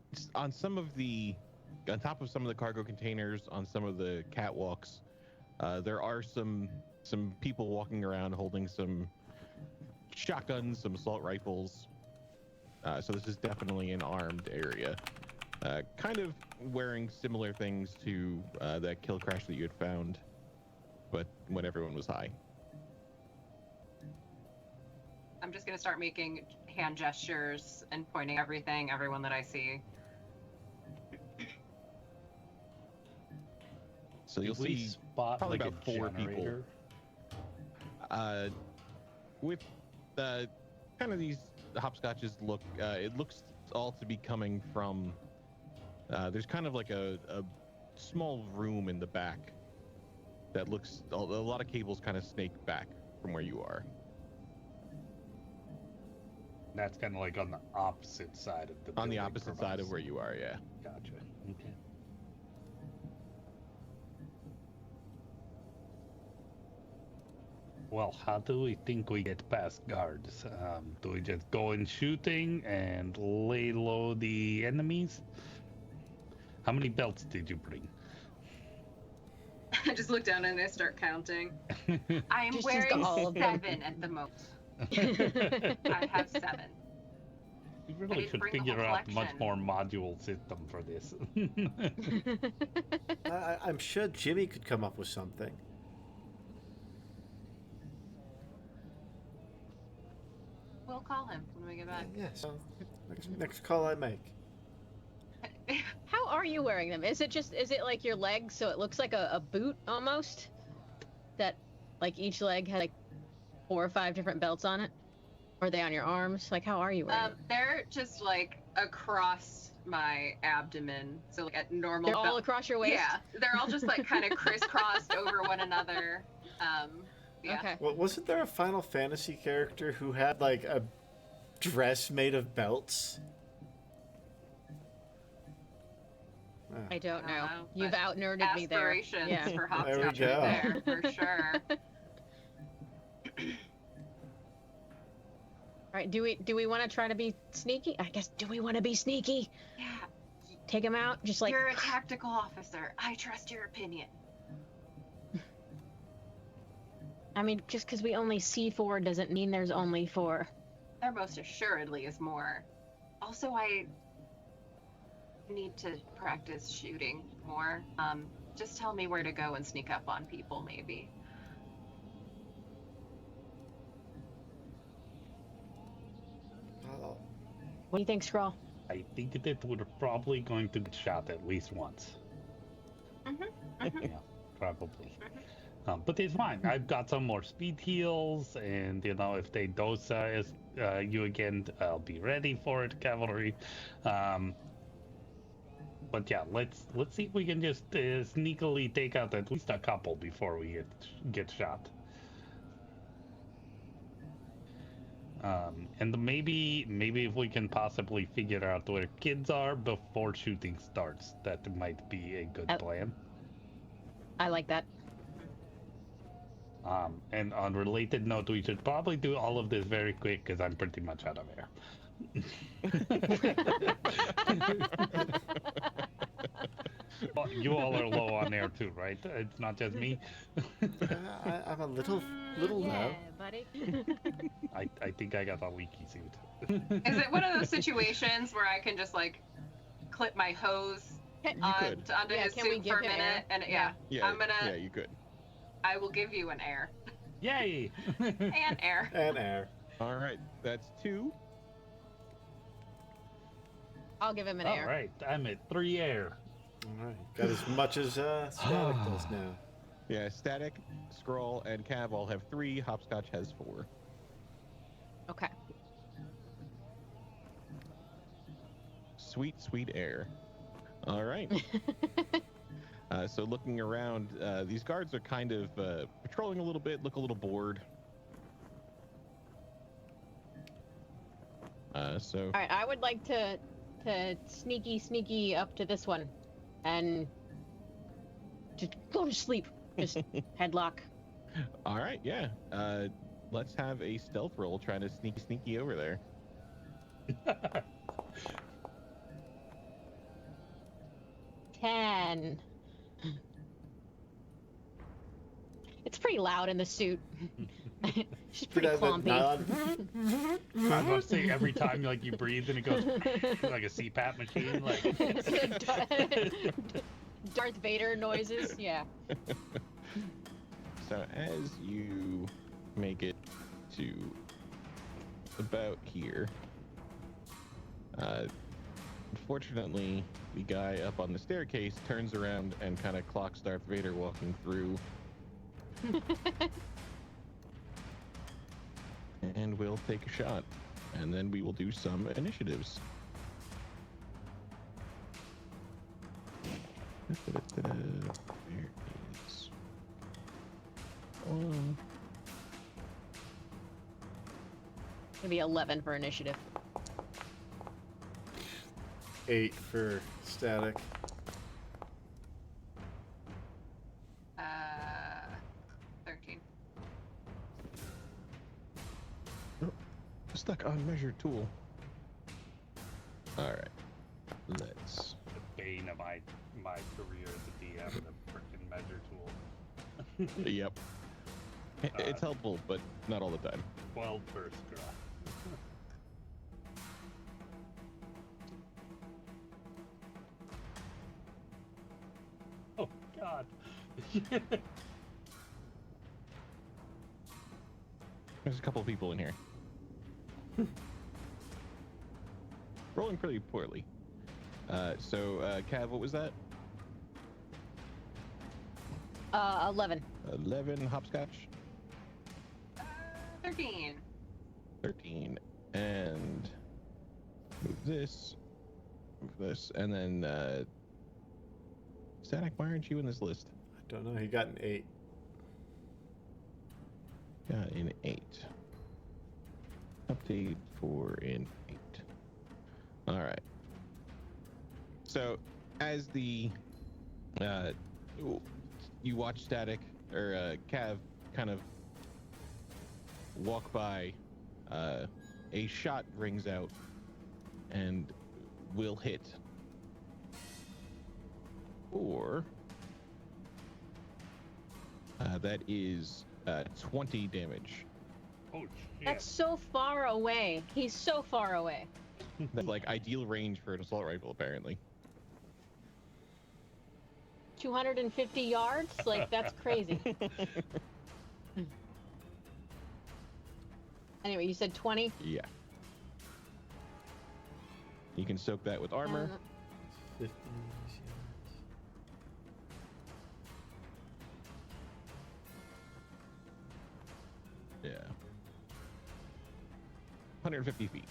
top of some of the cargo containers, on some of the catwalks, there are some people walking around holding some shotguns, some assault rifles. So this is definitely an armed area. Kind of wearing similar things to that kill crash that you had found, but when everyone was high. I'm just gonna start making hand gestures and pointing everyone that I see. So you'll Did we see spot probably like about a 4 generator? people. With kind of these hopscotches look, it looks all to be coming from. There's kind of like a small room in the back that looks a lot of cables kind of snake back from where you are. That's kind of like on the opposite side of the On the building opposite from side us. of where you are, yeah. Gotcha. Okay. Well, how do we think we get past guards? Do we just go in shooting and lay low the enemies? How many belts did you bring? I just look down and I start counting. I am Just wearing got all of them. 7 at the moment. I have 7. We I really didn't should bring the figure whole out much collection. more module system for this. I'm sure Jimmy could come up with something. We'll call him when we get back. Yeah, so next call I make. How are you wearing them? Is it like your legs, so it looks like a boot almost? That, like, each leg has like 4 or 5 different belts on it? Or are they on your arms? Like, how are you wearing them? They're just like across my abdomen, so like at normal. They're all across your waist? Yeah, they're all just like kind of crisscrossed over one another. Yeah. Okay. Well, wasn't there a Final Fantasy character who had like a dress made of belts? I don't know. know, You've but out-nerded me there. Aspirations Yeah. for There we hopscotch go. right there, for sure. All right, do we want to try to be sneaky? I guess, do we want to be sneaky? Yeah, Take him out, just like... you're a tactical officer. I trust your opinion. I mean, just because we only see 4 doesn't mean there's only 4. There most assuredly is more. Also, I need to practice shooting more. Just tell me where to go and sneak up on people, maybe. Oh, What do you think, Scrawl? I think that we're probably going to get shot at least once. Yeah, probably. But it's fine. I've got some more speed heals, and if they dose you again, I'll be ready for it, cavalry. But yeah, let's see if we can just sneakily take out at least a couple before we get shot. And maybe if we can possibly figure out where kids are before shooting starts, that might be a good plan. I like that. And on related note, we should probably do all of this very quick because I'm pretty much out of air. Well, you all are low on air too, right? It's not just me. I'm a little yeah, low. buddy. I think I got a leaky suit. Is it one of those situations where I can just like clip my hose onto Yeah, his can we suit give for a him minute? air? And Yeah, yeah, you could. I will give you an air. Yay! And air. And air. All right, that's 2. I'll give him an All air. right, I'm at 3 air. All right, got as much as Static does now. Yeah, Static, Scroll, and Cav all have 3. Hopscotch has 4. Okay. Sweet, sweet air. All right. So looking around, these guards are kind of patrolling a little bit, look a little bored. All right, I would like to sneaky up to this one and just go to sleep. Just headlock. All right, yeah. Let's have a stealth roll trying to sneaky over there. 10. It's pretty loud in the suit. She's pretty clumpy. I was about to say every time like you breathe and it goes like a CPAP machine, like Darth Vader noises. Yeah. So as you make it to about here, unfortunately, the guy up on the staircase turns around and kind of clocks Darth Vader walking through. And we'll take a shot, and then we will do some initiatives. There is one. Gonna be 11 for initiative. 8 for Static. 13. stuck on measure tool. All right. Let's. The bane of my career as a DM, the frickin' measure tool. Yep. It's helpful, but not all the time. 12 per straw. Oh, God. There's a couple people in here. Rolling pretty poorly. Cav, what was that? 11. 11 hopscotch. 13. 13. And move this, and then Static, why aren't you in this list? I don't know. He got an 8. Got an 8. Update for an 8. All right. So, as the you watch Static or Cav kind of walk by, a shot rings out and will hit. Or that is 20 damage. Oh, shit. That's so far away. He's so far away. That's like ideal range for an assault rifle, apparently. 250 yards? Like, that's crazy. Anyway, you said 20? Yeah. You can soak that with armor. 50. Yeah. 150 feet.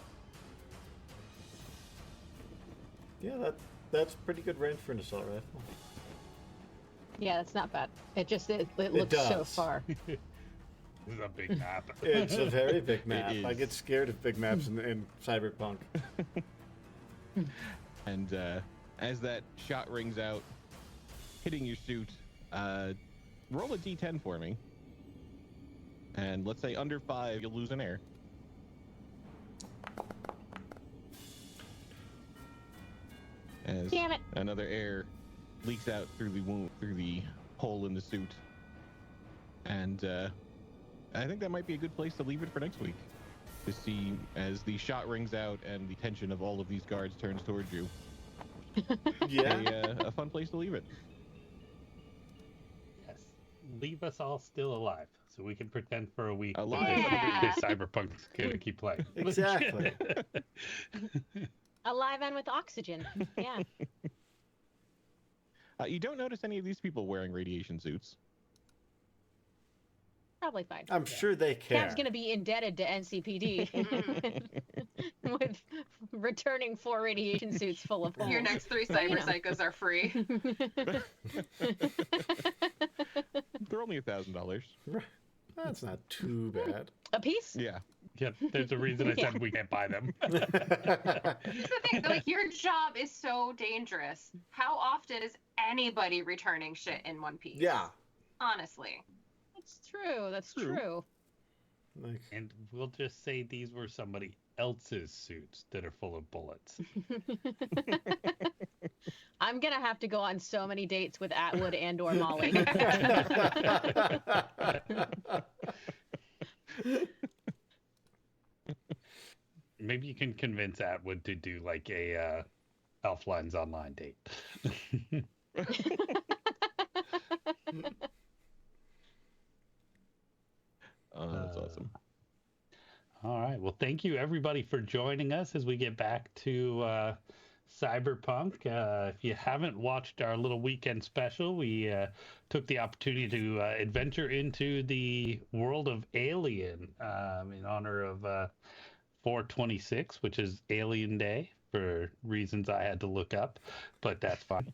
Yeah, that's pretty good range for an assault rifle. Yeah, that's not bad. It looks so does. far. This is a big map. It's a very big map. It I is. get scared of big maps in Cyberpunk. And as that shot rings out, hitting your suit, roll a d10 for me. And let's say under 5, you'll lose an air. As Damn it. another air leaks out through the hole in the suit. And I think that might be a good place to leave it for next week. To see as the shot rings out and the tension of all of these guards turns towards you. Yeah. A fun place to leave it. Yes. Leave us all still alive so we can pretend for a week Alive. Yeah. this Cyberpunk's going to keep playing. Exactly. Alive and with oxygen. Yeah. You don't notice any of these people wearing radiation suits. Probably fine. I'm sure they care. Cav's going to be indebted to NCPD with returning 4 radiation suits full of holes. Your next 3 But, you cyber know. psychos are free. They're only $1,000. That's not too bad. A piece? Yeah. Yep, there's a reason I said we can't buy them. Here's the thing, like, your job is so dangerous. How often is anybody returning shit in one piece? Yeah. Honestly. That's true. That's true. Like, And we'll just say these were somebody else's suits that are full of bullets. I'm going to have to go on so many dates with Atwood and or Molly. Maybe you can convince Atwood to do like a Elflines online date. That's awesome. All right. Well, thank you everybody for joining us as we get back to Cyberpunk. If you haven't watched our little weekend special, we took the opportunity to adventure into the world of Alien in honor of 4/26, which is Alien Day, for reasons I had to look up, but that's fine.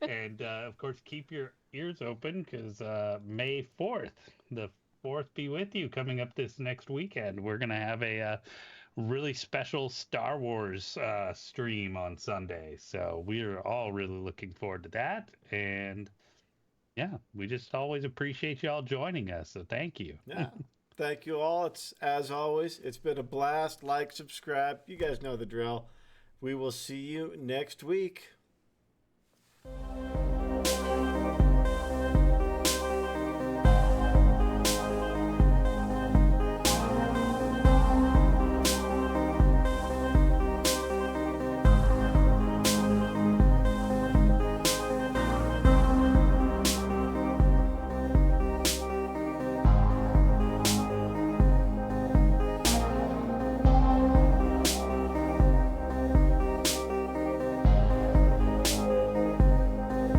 And of course, keep your ears open because May 4th, the 4th be with you, coming up this next weekend. We're going to have a really special Star Wars stream on Sunday. So we're all really looking forward to that. And yeah, we just always appreciate y'all joining us. So thank you. yeah. Thank you all. It's as always, it's been a blast. Like, subscribe. You guys know the drill. We will see you next week.